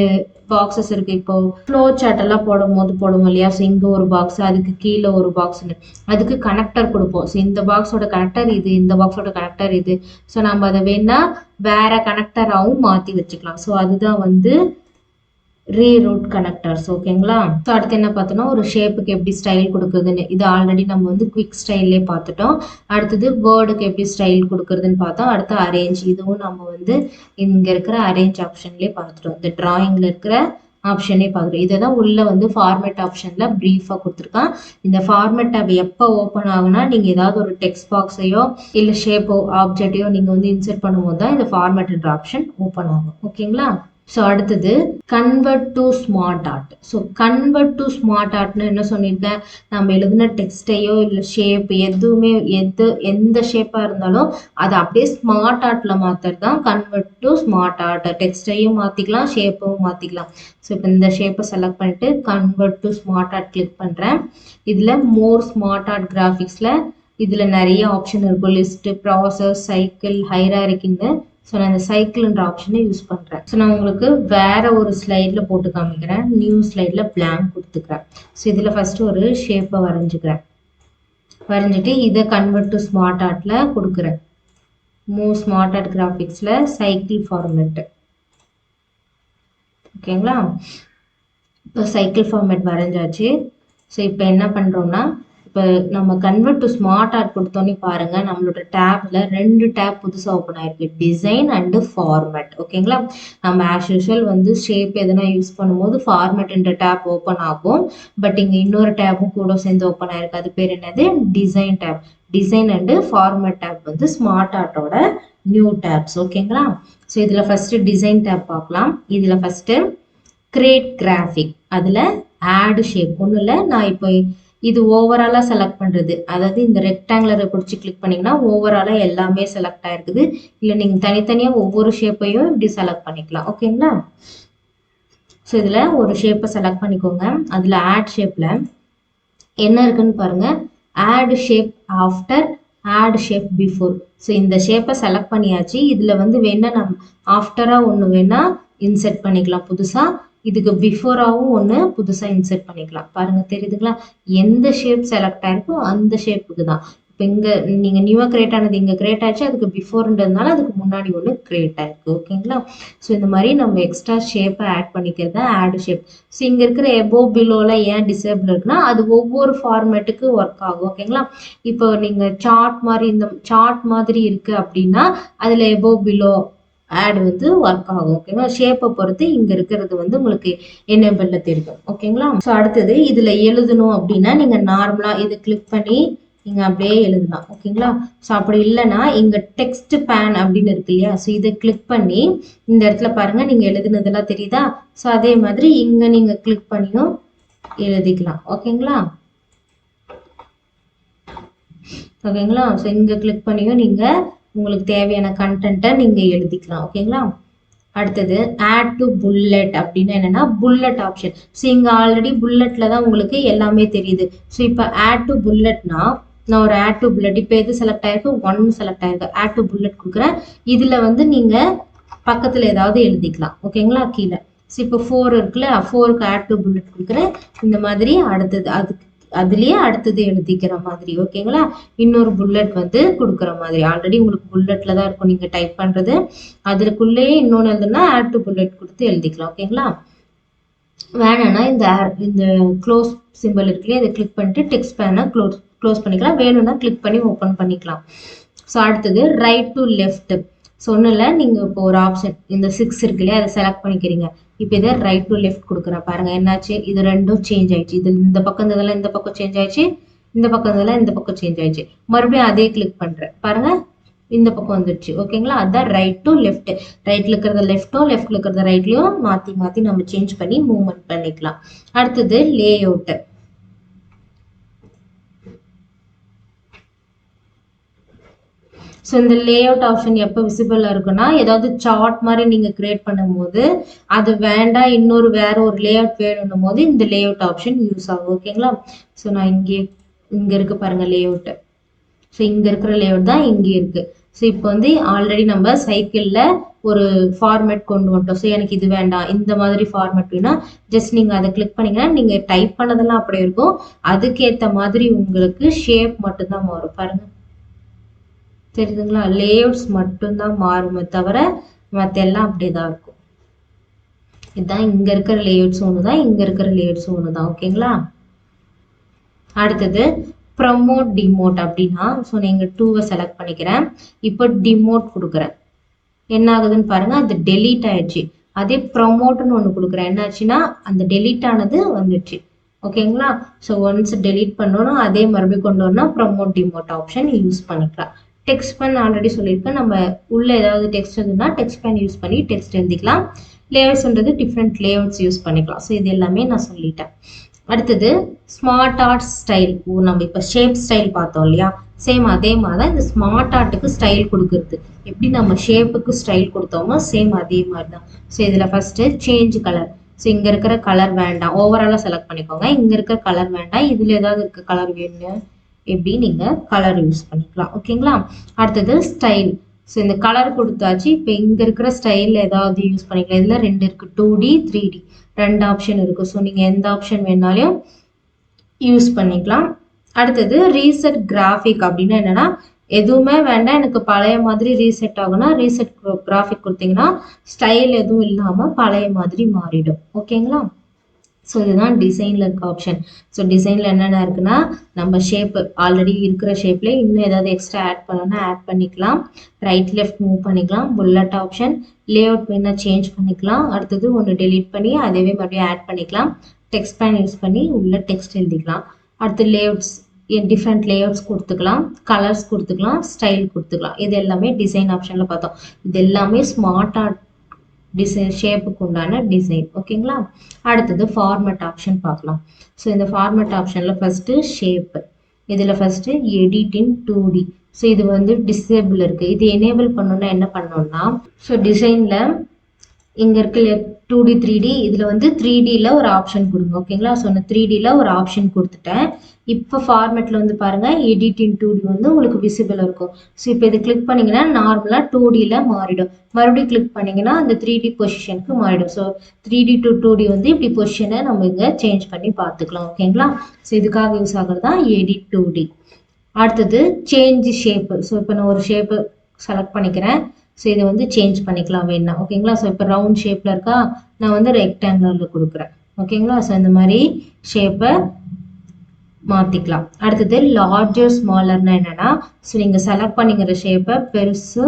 பாக்ஸஸ் இருக்குது. இப்போ ஃப்ளோ சார்ட் எல்லாம் போடுவோம் இல்லையா. ஸோ இங்கே ஒரு பாக்ஸ், அதுக்கு கீழே ஒரு பாக்ஸ்னு அதுக்கு கனெக்டர் கொடுப்போம். ஸோ இந்த பாக்ஸோட கனெக்டர் இது, இந்த பாக்ஸோட கனெக்டர் இது. ஸோ நம்ம அதை வேணா வேற கனெக்டராகவும் மாற்றி வச்சுக்கலாம். ஸோ அதுதான் வந்து ரீரூட் கனெக்டர்ஸ். ஓகேங்களா. ஸோ அடுத்து என்ன பார்த்தோம்னா ஒரு ஷேப்புக்கு எப்படி ஸ்டைல் கொடுக்குறதுன்னு, இது ஆல்ரெடி நம்ம வந்து குவிக் ஸ்டைல்லே பார்த்துட்டோம். அடுத்தது வேர்டுக்கு எப்படி ஸ்டைல் கொடுக்குறதுன்னு பார்த்தோம். அடுத்து அரேஞ்ச், இதுவும் நம்ம வந்து இங்கே இருக்கிற அரேஞ்ச் ஆப்ஷன்லேயே பார்த்துட்டோம். இந்த டிராயிங்கில் இருக்கிற ஆப்ஷனே பார்த்துட்டோம். இதை தான் உள்ள வந்து ஃபார்மேட் ஆப்ஷனில் ப்ரீஃபாக கொடுத்துருக்கான். இந்த ஃபார்மேட் டேப் எப்போ ஓப்பன் ஆகுனா நீங்கள் ஏதாவது ஒரு டெக்ஸ்ட் பாக்ஸையோ இல்லை ஷேப்போ ஆப்ஜெக்டையோ நீங்கள் வந்து இன்சர்ட் பண்ணும்போது தான் இந்த ஃபார்மேட்ன்ற ஆப்ஷன் ஓப்பன் ஆகும். ஓகேங்களா. ஸோ அடுத்தது convert to smart art. So convert to smart ஆர்ட்னு என்ன சொல்லியிருக்கேன், நம்ம எழுதின டெக்ஸ்டையோ இல்லை ஷேப் எதுவுமே எந்த ஷேப்பாக இருந்தாலும் அதை அப்படியே ஸ்மார்ட் ஆர்ட்டில் மாற்றுறது தான் கன்வெர்ட் டு ஸ்மார்ட் ஆர்ட். டெக்ஸ்டையும் மாற்றிக்கலாம், ஷேப்பும் மாற்றிக்கலாம். ஸோ இப்போ இந்த ஷேப்பை செலக்ட் பண்ணிட்டு convert to smart art click பண்ணுறேன். இதில் மோர் ஸ்மார்ட் ஆர்ட் கிராஃபிக்ஸில் இதில் நிறைய ஆப்ஷன் இருக்கும். லிஸ்ட்டு, ப்ராசஸ், சைக்கிள், ஹைராரிக்கின்னு. ஸோ நான் இந்த சைக்கிள்ன்ற ஆப்ஷனை யூஸ் பண்ணுறேன். ஸோ நான் உங்களுக்கு வேற ஒரு ஸ்லைடில் போட்டு காமிக்கிறேன். நியூ ஸ்லைடில் பிளாங்க் கொடுத்துக்கிறேன். ஸோ இதில் ஃபஸ்ட்டு ஒரு ஷேப்பை வரைஞ்சிக்கிறேன். வரைஞ்சிட்டு இதை கன்வெர்ட் டு ஸ்மார்ட் ஆர்ட்டில் கொடுக்குறேன். மூவ் ஸ்மார்ட் ஆர்ட் கிராஃபிக்ஸில் சைக்கிள் ஃபார்மேட்டு. ஓகேங்களா. இப்போ சைக்கிள் ஃபார்மேட் வரைஞ்சாச்சு. ஸோ இப்போ என்ன பண்ணுறோம்னா, இப்போ நம்ம கன்வெர்ட் டு ஸ்மார்ட் ஆர்ட் கொடுத்தோன்னே பாருங்க நம்மளோட டேப்ல 2 டேப் புதுசாக ஓப்பன் ஆயிருக்கு, டிசைன் அண்டு ஃபார்மேட். ஓகேங்களா. நம்ம ஆஸ் யூஷுவல் வந்து ஷேப் எதனா யூஸ் பண்ணும்போது ஃபார்மேட்ன்ற டேப் ஓப்பன் ஆகும். பட் இங்கே இன்னொரு டேப்பும் கூட சேர்ந்து ஓப்பன் ஆயிருக்கு. அது பேர் என்னது, design tab. Design and format tab வந்து ஸ்மார்ட் ஆர்ட்டோட நியூ டேப்ஸ். ஓகேங்களா. ஸோ இதில் ஃபர்ஸ்ட் டிசைன் டேப் பார்க்கலாம். இதில் ஃபர்ஸ்ட் கிரியேட் கிராஃபிக், அதில் ஆட் ஷேப். ஒன்றும் இல்லை, நான் இப்போ இது ஓவராலாக செலக்ட் பண்ணுறது. அதாவது இந்த ரெக்டாங்குலரை பிடிச்சி கிளிக் பண்ணிங்கன்னா ஓவராலாக எல்லாமே செலக்ட் ஆயிருக்குது. இல்லை நீங்கள் தனித்தனியாக ஒவ்வொரு ஷேப்பையும் இப்படி செலக்ட் பண்ணிக்கலாம். ஓகேங்களா. ஸோ இதில் ஒரு ஷேப்பை செலக்ட் பண்ணிக்கோங்க. அதில் ஆட் ஷேப்பில் என்ன இருக்குன்னு பாருங்கள். Add shape after, add shape before. So இந்த ஷேப்பை செலக்ட் பண்ணியாச்சு. இதில் வந்து வேணால் நம்ம ஆஃப்டராக ஒன்று வேணால் இன்செர்ட் பண்ணிக்கலாம் புதுசாக. இதுக்கு பிஃபோராகவும் ஒன்று புதுசாக இன்சர்ட் பண்ணிக்கலாம். பாருங்கள் தெரியுதுங்களா. எந்த ஷேப் செலக்ட் ஆயிருக்கோ அந்த ஷேப்புக்கு தான். இப்போ இங்கே நீங்கள் நியூவாக கிரியேட் ஆனது இங்கே கிரியேட் ஆச்சு, அதுக்கு பிஃபோர்ன்றதுனால அதுக்கு முன்னாடி ஒன்று கிரியேட் ஆயிருக்கு. ஓகேங்களா. ஸோ இந்த மாதிரி நம்ம எக்ஸ்ட்ரா ஷேப்பை ஆட் பண்ணிக்கிறது தான் ஆட் ஷேப். ஸோ இங்கே இருக்கிற எபோ பிலோவில் ஏன் டிசேபிள் இருக்குன்னா அது ஒவ்வொரு ஃபார்மேட்டுக்கு ஒர்க் ஆகும். ஓகேங்களா. இப்போ நீங்கள் சார்ட் மாதிரி இந்த சார்ட் மாதிரி இருக்குது அப்படின்னா அதில் எபோ பிலோ ஆட் வந்து ஒர்க் ஆகும். ஓகேங்களா, ஷேப்பை பொறுத்து இங்க இருக்கிறது வந்து உங்களுக்கு எனேபிள்ல தெரியும். ஓகேங்களா, ஸோ அடுத்தது இதுல எழுதணும் அப்படின்னா நீங்க நார்மலா இதை கிளிக் பண்ணி நீங்க அப்படியே எழுதலாம். ஓகேங்களா, ஸோ அப்படி இல்லைன்னா இங்க டெக்ஸ்ட் பேன் அப்படின்னு இருக்கு இல்லையா, ஸோ இதை கிளிக் பண்ணி இந்த இடத்துல பாருங்க நீங்க எழுதுனதெல்லாம் தெரியுதா, ஸோ அதே மாதிரி இங்க நீங்க கிளிக் பண்ணியும் எழுதிக்கலாம். ஓகேங்களா, ஓகேங்களா, ஸோ இங்க கிளிக் பண்ணியும் நீங்க உங்களுக்கு தேவையான கண்டென்ட்டை நீங்க எழுதிக்கலாம். ஓகேங்களா, அடுத்தது ஆட் டு புல்லட் அப்படின்னு என்னன்னா புல்லட் ஆப்ஷன். ஸோ இங்க ஆல்ரெடி புல்லட்ல தான் உங்களுக்கு எல்லாமே தெரியுது. ஸோ இப்போ ஆட் டு புல்லட்னா நான் ஒரு ஆட் டு புல்லட் இப்போ எது செலக்ட் ஆயிருக்கு, 1 செலக்ட் ஆயிருக்கு, ஆட் டு புல்லட் கொடுக்குறேன். இதுல வந்து நீங்க பக்கத்துல ஏதாவது எழுதிக்கலாம். ஓகேங்களா, கீழே ஸோ இப்போ 4 இருக்குல்ல, 4க்கு ஆட் டு புல்லட் கொடுக்குறேன். இந்த மாதிரி அடுத்தது அதுலயே அடுத்தது எழுதிக்கிற மாதிரி. ஓகேங்களா, இன்னொரு புல்லட் வந்து கொடுக்குற மாதிரி. ஆல்ரெடி உங்களுக்கு புல்லட்ல தான் இருக்கும் நீங்க டைப் பண்றது, அதுக்குள்ளேயே இன்னொன்னு எழுதுனா ஆட் டு புல்லட் கொடுத்து எழுதிக்கலாம். ஓகேங்களா, வேணும்னா இந்த க்ளோஸ் சிம்பிள் இருக்குல்லையே இதை கிளிக் பண்ணிட்டு டெக்ஸ்ட் பேனை க்ளோஸ் பண்ணிக்கலாம். வேணும்னா கிளிக் பண்ணி ஓப்பன் பண்ணிக்கலாம். ஸோ அடுத்தது ரைட் டு லெஃப்ட். சொன்னல நீங்க இப்போ ஒரு ஆப்ஷன் இந்த 6 இருக்கு இல்லையா, அதை செலக்ட் பண்ணிக்கிறீங்க. இப்போ இதை ரைட் டு லெஃப்ட் கொடுக்குறேன். பாருங்க என்னாச்சு, இது ரெண்டும் சேஞ்ச் ஆயிடுச்சு. இது இந்த பக்கம் இருந்ததெல்லாம் இந்த பக்கம் சேஞ்ச் ஆயிடுச்சு, இந்த பக்கம் இருந்ததெல்லாம் இந்த பக்கம் சேஞ்ச் ஆயிடுச்சு. மறுபடியும் அதே கிளிக் பண்றேன், பாருங்க இந்த பக்கம் வந்துடுச்சு. ஓகேங்களா, அதான் ரைட் டு லெஃப்ட். ரைட்ல இருக்கிறத லெஃப்டும் லெஃப்ட்ல இருக்கிறத ரைட்லயும் மாத்தி மாத்தி நம்ம சேஞ்ச் பண்ணி மூவ்மெண்ட் பண்ணிக்கலாம். அடுத்தது லே அவுட். ஸோ இந்த லே அவுட் ஆப்ஷன் எப்போ விசிபிளாக இருக்குன்னா ஏதாவது சார்ட் மாதிரி நீங்கள் கிரியேட் பண்ணும் போது அது வேண்டாம் இன்னொரு வேற ஒரு லே அவுட் வேணும்னும் போது இந்த லே அவுட் ஆப்ஷன் யூஸ் ஆகும். ஓகேங்களா, ஸோ நான் இங்கே இருக்கு பாருங்க லே அவுட்டு. ஸோ இங்கே இருக்கிற லே அவுட் தான் இங்கே இருக்கு. ஸோ இப்போ வந்து ஆல்ரெடி நம்ம சைக்கிளில் ஒரு ஃபார்மேட் கொண்டு வந்துட்டோம். ஸோ எனக்கு இது வேண்டாம், இந்த மாதிரி ஃபார்மேட் வேணா ஜஸ்ட் நீங்கள் அதை கிளிக் பண்ணீங்கன்னா நீங்கள் டைப் பண்ணதெல்லாம் அப்படியே இருக்கும். அதுக்கேற்ற மாதிரி உங்களுக்கு ஷேப் மட்டும்தான் மாறும். பாருங்க தெரியுதுங்களா, லேஅவுட்ஸ் மட்டும்தான் மாறுமே தவிர மற்ற எல்லாம் அப்படியேதான் இருக்கும். இதுதான் இங்க இருக்கிற லேஅவுட்ஸ் ஒண்ணுதான், இங்க இருக்கிற லேஅவுட்ஸ் ஒண்ணுதான். ஓகேங்களா, அடுத்தது ப்ரமோட் டிமோட் அப்படின்னா ஸோ நீங்க 2வை செலக்ட் பண்ணிக்கிறேன். இப்போ டிமோட் கொடுக்குறேன். என்ன ஆகுதுன்னு பாருங்க, அது டெலீட் ஆயிடுச்சு. அதே ப்ரமோட்னு ஒன்று கொடுக்குறேன், என்ன ஆச்சுன்னா அந்த டெலீட் ஆனது வந்துடுச்சு. ஓகேங்களா, ஸோ ஒன்ஸ் டெலீட் பண்ணணும் அதே மறுபடியும் கொண்டு வரணும் ப்ரமோட் டிமோட் ஆப்ஷன் யூஸ் பண்ணிக்கலாம். டெக்ஸ்ட் பென் ஆல்ரெடி சொல்லியிருக்கேன், நம்ம உள்ள ஏதாவது டெக்ஸ்ட் இருந்ததுன்னா டெக்ஸ்ட் பென் யூஸ் பண்ணி டெக்ஸ்ட் எழுதிக்கலாம். லேஅவுட்ஸ்ன்றது டிஃப்ரெண்ட் லேஅவுட்ஸ் யூஸ் பண்ணிக்கலாம். ஸோ இது எல்லாமே நான் சொல்லிட்டேன். அடுத்தது ஸ்மார்ட் ஆர்ட் ஸ்டைல். நம்ம இப்போ ஷேப் ஸ்டைல் பார்த்தோம் இல்லையா, சேம் அதே மாதிரி தான் இந்த ஸ்மார்ட் ஆர்ட்டுக்கு ஸ்டைல் கொடுக்குறது. எப்படி நம்ம ஷேப்புக்கு ஸ்டைல் கொடுத்தோமோ சேம் அதே மாதிரி தான். ஸோ இதில் ஃபர்ஸ்ட் சேஞ்ச் கலர். ஸோ இங்கே இருக்கிற கலர் வேண்டாம், ஓவராலாக செலக்ட் பண்ணிக்கோங்க. இங்கே இருக்கிற கலர் வேண்டாம், இதில் ஏதாவது இருக்க கலர் வேணும் எப்படி நீங்க கலர் யூஸ் பண்ணிக்கலாம். ஓகேங்களா, அடுத்தது ஸ்டைல். ஸோ இந்த கலர் கொடுத்தாச்சு. இப்போ இங்க இருக்கிற ஸ்டைல் ஏதாவது யூஸ் பண்ணிக்கலாம். இதுல 2 இருக்கு, 2D 3D 2 ஆப்ஷன் இருக்கு. ஸோ நீங்க எந்த ஆப்ஷன் வேணாலும் யூஸ் பண்ணிக்கலாம். அடுத்தது ரீசெட் கிராஃபிக் அப்படின்னா என்னன்னா எதுவுமே வேண்டாம் எனக்கு பழைய மாதிரி ரீசெட் ஆகும்னா ரீசெட் கிராஃபிக் கொடுத்தீங்கன்னா ஸ்டைல் எதுவும் இல்லாம பழைய மாதிரி மாறிடும். ஓகேங்களா, ஸோ இதுதான் டிசைனில் இருக்க ஆப்ஷன். ஸோ டிசைனில் என்னென்ன இருக்குன்னா நம்ம ஷேப் ஆல்ரெடி இருக்கிற ஷேப்லேயே இன்னும் ஏதாவது எக்ஸ்ட்ரா ஆட் பண்ணணும்னா ஆட் பண்ணிக்கலாம். ரைட் லெஃப்ட் மூவ் பண்ணிக்கலாம். Bullet option. லேஅவுட் வேணா சேஞ்ச் பண்ணிக்கலாம். அடுத்தது ஒன்று டெலீட் பண்ணி அதேவே மறுபடியும் ஆட் பண்ணிக்கலாம். டெக்ஸ்ட் பேன் யூஸ் பண்ணி உள்ள டெக்ஸ்ட் எழுதிக்கலாம். அடுத்து லேஅவுட்ஸ் டிஃப்ரெண்ட் லேஅவுட்ஸ் கொடுத்துக்கலாம், கலர்ஸ் கொடுத்துக்கலாம், ஸ்டைல் கொடுத்துக்கலாம். இது எல்லாமே டிசைன் ஆப்ஷனில் பார்த்தோம். இது எல்லாமே ஸ்மார்ட் ஆர்ட் டிசைன் ஷேப்புக்கு உண்டான டிசைன். ஓகேங்களா, அடுத்தது ஃபார்மேட் ஆப்ஷன் பார்க்கலாம். ஸோ இந்த ஃபார்மேட் ஆப்ஷனில் ஃபர்ஸ்ட் ஷேப். இதில் ஃபர்ஸ்ட் எடிட் இன் 2D. ஸோ இது வந்து டிசேபிள் இருக்கு. இது எனேபிள் பண்ணணும்னா என்ன பண்ணணும்னா ஸோ டிசைனில் இங்கே இருக்கு 2D 3D இதில் வந்து 3Dல ஒரு ஆப்ஷன் கொடுங்க. ஓகேங்களா, ஸோ நான் 3Dல ஒரு ஆப்ஷன் கொடுத்துட்டேன். இப்போ ஃபார்மேட்டில் வந்து பாருங்க எடிட் இன் 2D வந்து உங்களுக்கு விசிபிள் இருக்கும். ஸோ இப்போ இது கிளிக் பண்ணீங்கன்னா நார்மலாக 2Dல மாறிடும். மறுபடியும் கிளிக் பண்ணீங்கன்னா அந்த 3D பொசிஷனுக்கு மாறிடும். ஸோ 3D to 2D வந்து இப்படி பொசிஷனை நம்ம இங்கே சேஞ்ச் பண்ணி பார்த்துக்கலாம். ஓகேங்களா, ஸோ இதுக்காக யூஸ் ஆகிறது தான் எடிட் 2D. அடுத்தது சேஞ்ச் ஷேப்பு. ஸோ இப்போ நான் ஒரு ஷேப்பு செலக்ட் பண்ணிக்கிறேன். ஸோ இதை வந்து சேஞ்ச் பண்ணிக்கலாம் வேணா. ஓகேங்களா, ஸோ இப்போ ரவுண்ட் ஷேப்பில் இருக்கா, நான் வந்து ரெக்டாங்குலரில் கொடுக்குறேன். ஓகேங்களா, ஸோ இந்த மாதிரி ஷேப்பை மாற்றிக்கலாம். அடுத்தது லார்ஜர் ஸ்மாலர்னா என்னன்னா ஸோ நீங்கள் செலக்ட் பண்ணிக்கிற ஷேப்பை பெருசு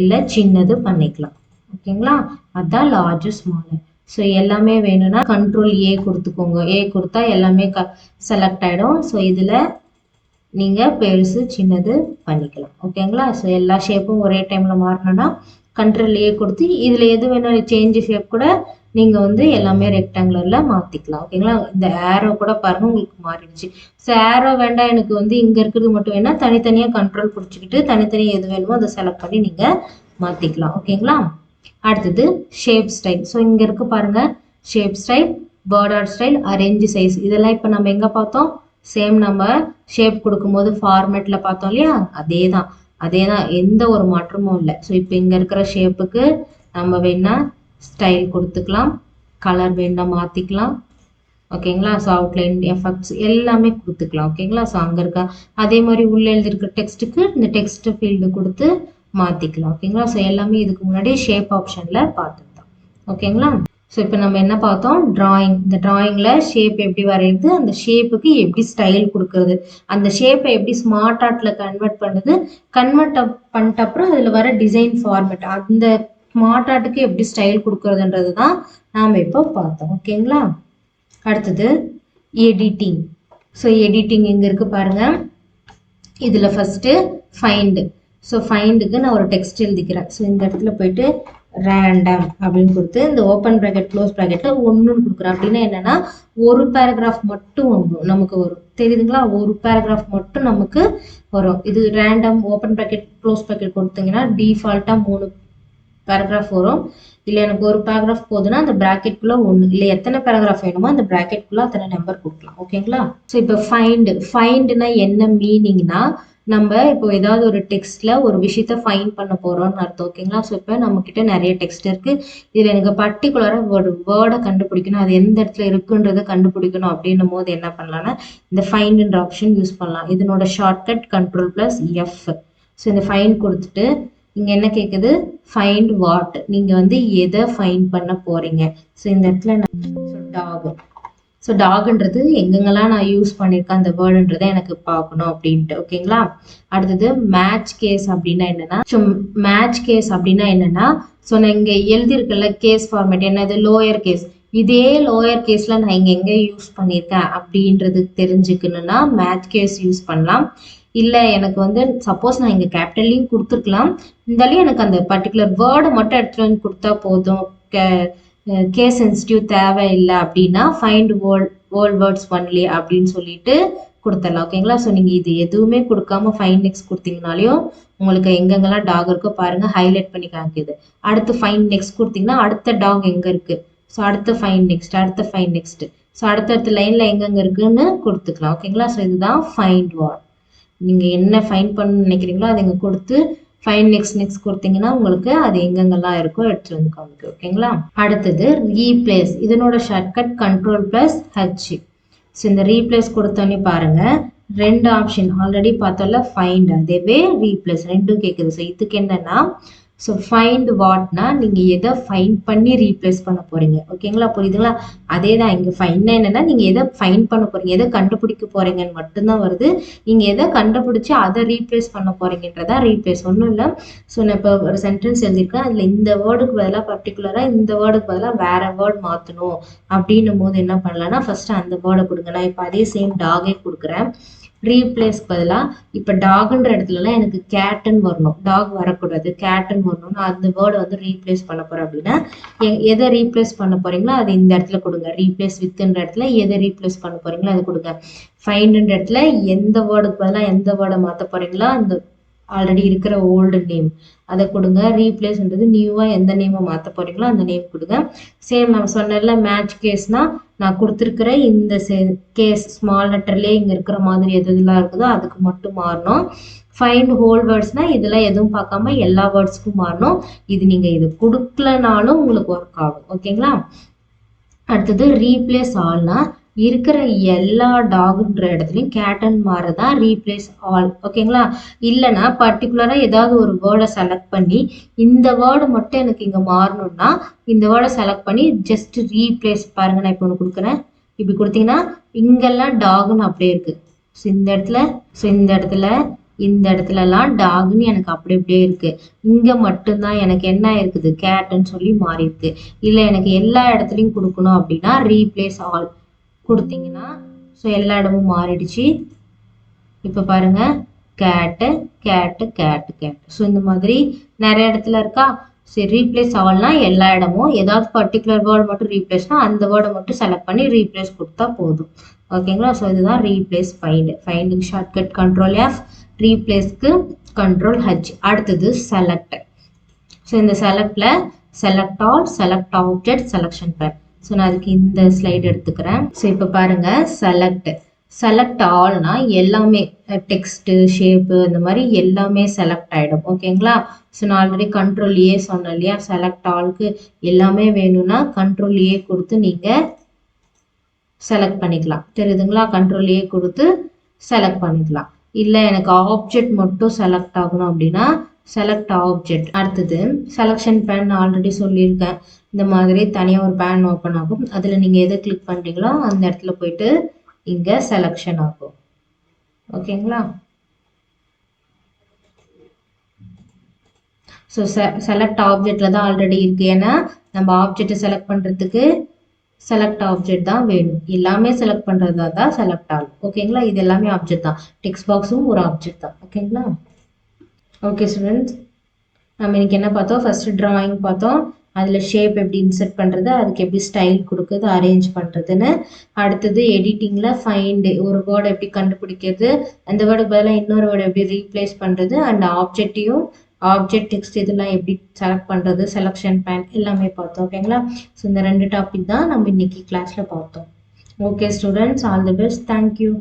இல்லை சின்னது பண்ணிக்கலாம். ஓகேங்களா, அதான் லார்ஜ் ஸ்மால். ஸோ எல்லாமே வேணும்னா கண்ட்ரோல் ஏ கொடுத்துக்கோங்க. ஏ கொடுத்தா எல்லாமே செலக்ட் ஆகிடும். ஸோ இதில் நீங்கள் பெருசு சின்னது பண்ணிக்கலாம். ஓகேங்களா, ஸோ எல்லா ஷேப்பும் ஒரே டைமில் மாறணும்னா கண்ட்ரோல் ஏ கொடுத்து இதில் எது வேணாலும் சேஞ்ச் ஷேப் கூட நீங்கள் வந்து எல்லாமே ரெக்டாங்குலரில் மாற்றிக்கலாம். ஓகேங்களா, இந்த ஏரோ கூட பாருங்கள் உங்களுக்கு மாறிடுச்சு. ஸோ ஏரோ வேண்டாம் எனக்கு வந்து இங்கே இருக்கிறது மட்டும் வேணால் தனித்தனியாக கண்ட்ரோல் பிடிச்சிக்கிட்டு தனித்தனியாக எது வேணுமோ அதை செலக்ட் பண்ணி நீங்கள் மாற்றிக்கலாம். ஓகேங்களா, அடுத்தது ஷேப் ஸ்டைல். ஸோ இங்கே இருக்கு பாருங்கள், shape style, border style, arrange size. இதெல்லாம் இப்போ நம்ம எங்கே பார்த்தோம்? சேம் நம்ம ஷேப் கொடுக்கும்போது ஃபார்மேட்டில் பார்த்தோம் இல்லையா, அதே தான் எந்த ஒரு மாற்றமும் இல்லை. ஸோ இப்போ இங்கே இருக்கிற ஷேப்புக்கு நம்ம வேணா ஸ்டைல் கொடுத்துக்கலாம், கலர் வேணா மாற்றிக்கலாம். ஓகேங்களா, ஸோ அவுட்லைன் எஃபெக்ட்ஸ் எல்லாமே கொடுத்துக்கலாம். ஓகேங்களா, ஸோ அங்கே இருக்க அதே மாதிரி உள்ளே எழுதிருக்க டெக்ஸ்ட்டுக்கு இந்த டெக்ஸ்ட் ஃபீல்டு கொடுத்து மாற்றிக்கலாம். ஓகேங்களா, ஸோ எல்லாமே இதுக்கு முன்னாடி ஷேப் ஆப்ஷனில் பார்த்துருந்தோம். ஓகேங்களா, ஸோ இப்போ நம்ம என்ன பார்த்தோம்? டிராயிங். இந்த டிராயிங்கில் ஷேப் எப்படி வரையுது, அந்த ஷேப்புக்கு எப்படி ஸ்டைல் கொடுக்குறது, அந்த ஷேப்பை எப்படி ஸ்மார்ட் ஆர்ட்டில் கன்வெர்ட் பண்ணுது, கன்வெர்ட் பண்ணிட்ட அப்புறம் அதில் வர டிசைன் ஃபார்மேட், அந்த ஸ்மார்ட் ஆர்ட்டுக்கு எப்படி ஸ்டைல் கொடுக்குறதுன்றது தான் நாம் இப்போ பார்த்தோம். ஓகேங்களா, அடுத்தது எடிட்டிங். ஸோ எடிட்டிங் எங்கே இருக்குது பாருங்கள். இதில் ஃபஸ்ட்டு ஃபைண்டு. ஸோ ஃபைண்டுக்கு நான் ஒரு டெக்ஸ்ட் எழுதிக்கிறேன். ஸோ இந்த இடத்துல போயிட்டு ரேண்டம் அப்படின்னு கொடுத்து இந்த ஓப்பன் ப்ராக்கெட் க்ளோஸ் ப்ராக்கெட்டில் ஒன்றுன்னு கொடுக்குறேன். அப்படின்னா என்னென்னா ஒரு பேராகிராஃப் மட்டும் நமக்கு வரும். தெரியுதுங்களா, ஒரு பேராகிராஃப் மட்டும் நமக்கு வரும். இது random open bracket close bracket கொடுத்தீங்கன்னா டிஃபால்ட்டாக 3 பேராகிராஃப் வரும். இல்லை எனக்கு ஒரு பேராகிராஃப் போதுன்னா அந்த ப்ராக்கெட்குள்ளே 1, இல்லை எத்தனை பேராகிராஃப் வேணுமோ அந்த ப்ராக்கெட்குள்ளே அத்தனை நம்பர் கொடுக்கலாம். ஓகேங்களா, ஸோ இப்போ ஃபைண்டுனா என்ன மீனிங்னா, நம்ம இப்போ ஏதாவது ஒரு டெக்ஸ்ட்ல ஒரு விஷயத்த ஃபைண்ட் பண்ண போறோம்னு அர்த்தம். ஓகேங்களா, ஸோ இப்போ நம்ம கிட்ட நிறைய டெக்ஸ்ட் இருக்கு. இதுல எனக்கு பர்டிகுலராக ஒரு வேர்டை கண்டுபிடிக்கணும், அது எந்த இடத்துல இருக்குன்றதை கண்டுபிடிக்கணும் அப்படின்னும் போது என்ன பண்ணலாம்னா இந்த ஃபைண்டுன்ற ஆப்ஷன் யூஸ் பண்ணலாம். இதனோட ஷார்ட்கட் Ctrl+F. ஸோ இந்த ஃபைண்ட் கொடுத்துட்டு இங்க என்ன கேட்குது? Find what. நீங்க வந்து எதை ஃபைண்ட் பண்ண போறீங்க. ஸோ இந்த இடத்துல டாக். ஸோ டாக்ன்றது எங்கெங்கெல்லாம் நான் யூஸ் பண்ணியிருக்கேன் அந்த வேர்டுன்றதை எனக்கு பார்க்கணும் அப்படின்ட்டு. ஓகேங்களா, அடுத்தது மேட்ச் கேஸ் அப்படின்னா என்னன்னா, ஸோ மேட்ச் கேஸ் அப்படின்னா என்னன்னா, ஸோ நான் இங்கே எழுதியிருக்கல கேஸ் ஃபார்மேட் என்னது, லோயர் கேஸ். இதே லோயர் கேஸ்ல நான் இங்கே எங்கே யூஸ் பண்ணியிருக்கேன் அப்படின்றது தெரிஞ்சுக்கணும்னா மேட்ச் கேஸ் யூஸ் பண்ணலாம். இல்லை எனக்கு வந்து சப்போஸ் நான் இங்கே கேபிட்டல்லையும் கொடுத்துருக்கலாம், இருந்தாலும் எனக்கு அந்த பர்டிகுலர் வேர்டை மட்டும் எடுத்துகிட்டு வந்து கொடுத்தா போதும், கேஸ் சென்சிட்டிவ் தேவையில்லை அப்படின்னா ஃபைண்ட் வேர்ல்ட் வேர்ட்ஸ் ஒன்லி அப்படின்னு சொல்லிட்டு கொடுத்துடலாம். ஓகேங்களா, ஸோ நீங்கள் இது எதுவுமே கொடுக்காம ஃபைண்ட் நெக்ஸ்ட் கொடுத்தீங்கனாலையும் உங்களுக்கு எங்கெங்கெல்லாம் டாக் இருக்கோ பாருங்க ஹைலைட் பண்ணி காமிக்குது. அடுத்து ஃபைண்ட் நெக்ஸ்ட் கொடுத்தீங்கன்னா அடுத்த டாக் எங்கே இருக்கு, ஸோ அடுத்த ஃபைண்ட் நெக்ஸ்ட், அடுத்த ஃபைண்ட் நெக்ஸ்ட், ஸோ அடுத்தடுத்த லைன்ல எங்கெங்க இருக்குன்னு கொடுத்துக்கலாம். ஓகேங்களா, ஸோ இதுதான் ஃபைண்ட் வாட். நீங்கள் என்ன ஃபைண்ட் பண்ணணும்னு நினைக்கிறீங்களோ அதை இங்கே கொடுத்து ஃபைண்ட் நெக்ஸ்ட் கொடுத்தீங்கன்னா உங்களுக்கு அது எங்கெங்கெல்லாம் இருக்கோ எடுத்துட்டு வந்து காமிக்கும். ஓகேங்களா, அடுத்தது ரீப்ளேஸ். இதனோட ஷார்ட்கட் Ctrl+H. ஸோ இந்த ரீப்ளேஸ் கொடுத்தோன்னே பாருங்க 2 ஆப்ஷன் ஆல்ரெடி பார்த்தோம்ல, ஃபைண்ட் அதேவே ரீப்ளேஸ் ரெண்டும் கேட்குது. ஸோ இதுக்கு என்னன்னா, ஸோ ஃபைண்ட் வாட்னா நீங்கள் எதை ஃபைண்ட் பண்ணி ரீப்ளேஸ் பண்ண போறீங்க. ஓகேங்களா, புரியுதுங்களா? அதே தான் இங்கே ஃபைண்ட்னா என்னன்னா நீங்கள் எதை ஃபைண்ட் பண்ண போறீங்க, எதை கண்டுபிடிக்க போறீங்கன்னு மட்டும்தான் வருது. நீங்கள் எதை கண்டுபிடிச்சி அதை ரீப்ளேஸ் பண்ண போறீங்கன்றதா ரீப்ளேஸ், ஒன்றும் இல்லை. ஸோ நான் இப்போ ஒரு சென்டென்ஸ் எழுதியிருக்கேன், அதில் இந்த வேர்டுக்கு பதிலாக பர்டிகுலராக இந்த வேர்டுக்கு பதிலாக வேற வேர்டு மாற்றணும் அப்படின்னும் போது என்ன பண்ணலாம்னா ஃபர்ஸ்ட் அந்த வேர்டை கொடுங்க. நான் இப்போ அதே சேம் டாகே கொடுக்குறேன். ரீப்ளேஸ்க்கு பதிலாக இப்போ டாக்ன்ற இடத்துலலாம் எனக்கு கேட்டுன்னு வரணும், டாக் வரக்கூடாது, கேட்டுன்னு வரணும். நான் அந்த வேர்டை வந்து ரீப்ளேஸ் பண்ண போறேன் அப்படின்னா எதை ரீப்ளேஸ் பண்ண போறீங்களோ அது இந்த இடத்துல கொடுங்க. ரீப்ளேஸ் வித்ன்ற இடத்துல எதை ரீப்ளேஸ் பண்ண போறீங்களோ அதை கொடுங்க. ஃபைண்ட்ன்ற இடத்துல எந்த வேர்டுக்கு பதிலாக எந்த வேர்டை மாற்ற போறீங்களோ அந்த ஆல்ரெடி இருக்கிற ஓல்டு நேம் அதை கொடுங்க. ரீப்ளேஸ்ன்றது நியூவாக எந்த நேமை மாற்ற போறீங்களோ அந்த நேம் கொடுங்க. சேம் நம்ம சொன்னல மேட்ச் கேஸ்னா நான் கொடுத்துருக்கிற இந்த கேஸ் ஸ்மால் லெட்டர்லேயே இங்கே இருக்கிற மாதிரி எதுலாம் இருக்குதோ அதுக்கு மட்டும் மாறணும். ஃபைண்ட் ஹோல் வேர்ட்ஸ்னா இதெல்லாம் எதுவும் பார்க்காம எல்லா வேர்ட்ஸ்க்கும் மாறணும். இது நீங்கள் இது கொடுக்கலனாலும் உங்களுக்கு ஒர்க் ஆகும். ஓகேங்களா, அடுத்தது ரீப்ளேஸ் ஆல்னா இருக்கிற எல்லா டாக்ன்ற இடத்துலையும் கேட்டன் மாறதான் ரீப்ளேஸ் ஆல். ஓகேங்களா, இல்லைன்னா பர்டிகுலராக ஏதாவது ஒரு வேர்டை செலக்ட் பண்ணி இந்த வேர்டு மட்டும் எனக்கு இங்கே மாறணும்னா இந்த வேர்டை செலக்ட் பண்ணி ஜஸ்ட் ரீப்ளேஸ் பாருங்க. நான் இப்போ ஒன்று கொடுக்குறேன், இப்படி கொடுத்தீங்கன்னா இங்கெல்லாம் டாக்னு அப்படியே இருக்கு. ஸோ இந்த இடத்துல இந்த இடத்துலலாம் டாக்னு எனக்கு அப்படி அப்படியே இருக்கு. இங்க மட்டும்தான் எனக்கு என்ன இருக்குது கேட்னு சொல்லி மாறி இருக்கு. இல்ல எனக்கு எல்லா இடத்துலயும் கொடுக்கணும் அப்படின்னா ரீப்ளேஸ் ஆல் கொடுத்தீங்கன்னா ஸோ எல்லா இடமும் மாறிடுச்சு. இப்போ பாருங்க கேட்டு கேட்டு கேட்டு கேட்டு. ஸோ இந்த மாதிரி நிறைய இடத்துல இருக்கா. சரி ரீப்ளேஸ் ஆல்னா எல்லா இடமும் ஏதாவது பர்டிகுலர் வேர்டு மட்டும் ரீப்ளேஸ்னா அந்த வேர்டை மட்டும் செலக்ட் பண்ணி ரீப்ளேஸ் கொடுத்தா போதும். ஓகேங்களா. ஸோ இதுதான் ரீப்ளேஸ் ஃபைண்டு. ஃபைண்டுக்கு ஷார்ட்கட் கண்ட்ரோல் எஃப், ரீப்ளேஸ்க்கு கண்ட்ரோல் ஹெச். அடுத்தது செலக்ட். ஸோ இந்த செலக்ட்ல select all, select object, selection pane. So நான் அதுக்கு இந்த ஸ்லைடு எடுத்துக்கிறேன். ஸோ இப்போ பாருங்க செலக்ட். செலக்ட் ஆல்னா எல்லாமே டெக்ஸ்ட்டு ஷேப்பு இந்த மாதிரி எல்லாமே செலக்ட் ஆகிடும். ஓகேங்களா. ஸோ நான் ஆல்ரெடி கண்ட்ரோல் ஏ சொன்னேன் இல்லையா. செலக்ட் ஆல்க்கு எல்லாமே வேணும்னா கண்ட்ரோல் ஏ கொடுத்து நீங்கள் செலக்ட் பண்ணிக்கலாம். தெரியுதுங்களா. கண்ட்ரோல் ஏ கொடுத்து செலக்ட் பண்ணிக்கலாம். இல்லை எனக்கு ஆப்ஜெக்ட் மட்டும் செலக்ட் ஆகணும் அப்படின்னா செலக்ட் ஆப்ஜெக்ட். அடுத்தது செலக்ஷன் பேன் ஆல்ரெடி சொல்லியிருக்கேன். இந்த மாதிரி தனியாக ஒரு பேன் ஓப்பன் ஆகும். அதில் நீங்கள் எதை கிளிக் பண்ணுறீங்களோ அந்த இடத்துல போயிட்டு இங்கே செலக்ஷன் ஆகும். ஓகேங்களா. ஸோ செலக்ட் ஆப்ஜெக்ட்ல தான் ஆல்ரெடி இருக்கு. ஏன்னா நம்ம ஆப்ஜெக்டை செலக்ட் பண்ணுறதுக்கு செலக்ட் ஆப்ஜெக்ட் தான் வேணும். எல்லாமே செலக்ட் பண்ணுறதா தான் செலக்ட் ஆகும். ஓகேங்களா. இது எல்லாமே ஆப்ஜெக்ட் தான். டெக்ஸ்ட் பாக்ஸும் ஒரு ஆப்ஜெக்ட் தான். ஓகேங்களா. ஓகே ஸ்டூடெண்ட்ஸ், நம்ம இன்னைக்கு என்ன பார்த்தோம். ஃபர்ஸ்ட் டிராயிங் பார்த்தோம். அதில் ஷேப் எப்படி இன்செர்ட் பண்ணுறது, அதுக்கு எப்படி ஸ்டைல் கொடுக்குறது, அரேஞ்ச் பண்ணுறதுன்னு. அடுத்தது எடிட்டிங்கில் ஃபைண்டு ஒரு வேர்டை எப்படி கண்டுபிடிக்கிறது, அந்த வேர்டுக்கு பதிலாக இன்னொரு வேர்டை எப்படி ரீப்ளேஸ் பண்ணுறது, அண்ட் ஆப்ஜெக்டையும் ஆப்ஜெக்ட் டெக்ஸ்ட் இதெல்லாம் எப்படி செலக்ட் பண்ணுறது, செலக்ஷன் பேன் எல்லாமே பார்த்தோம். ஓகேங்களா. ஸோ இந்த 2 டாபிக் தான் நம்ம இன்னைக்கு கிளாஸில் பார்த்தோம். Okay students, all the best. Thank you.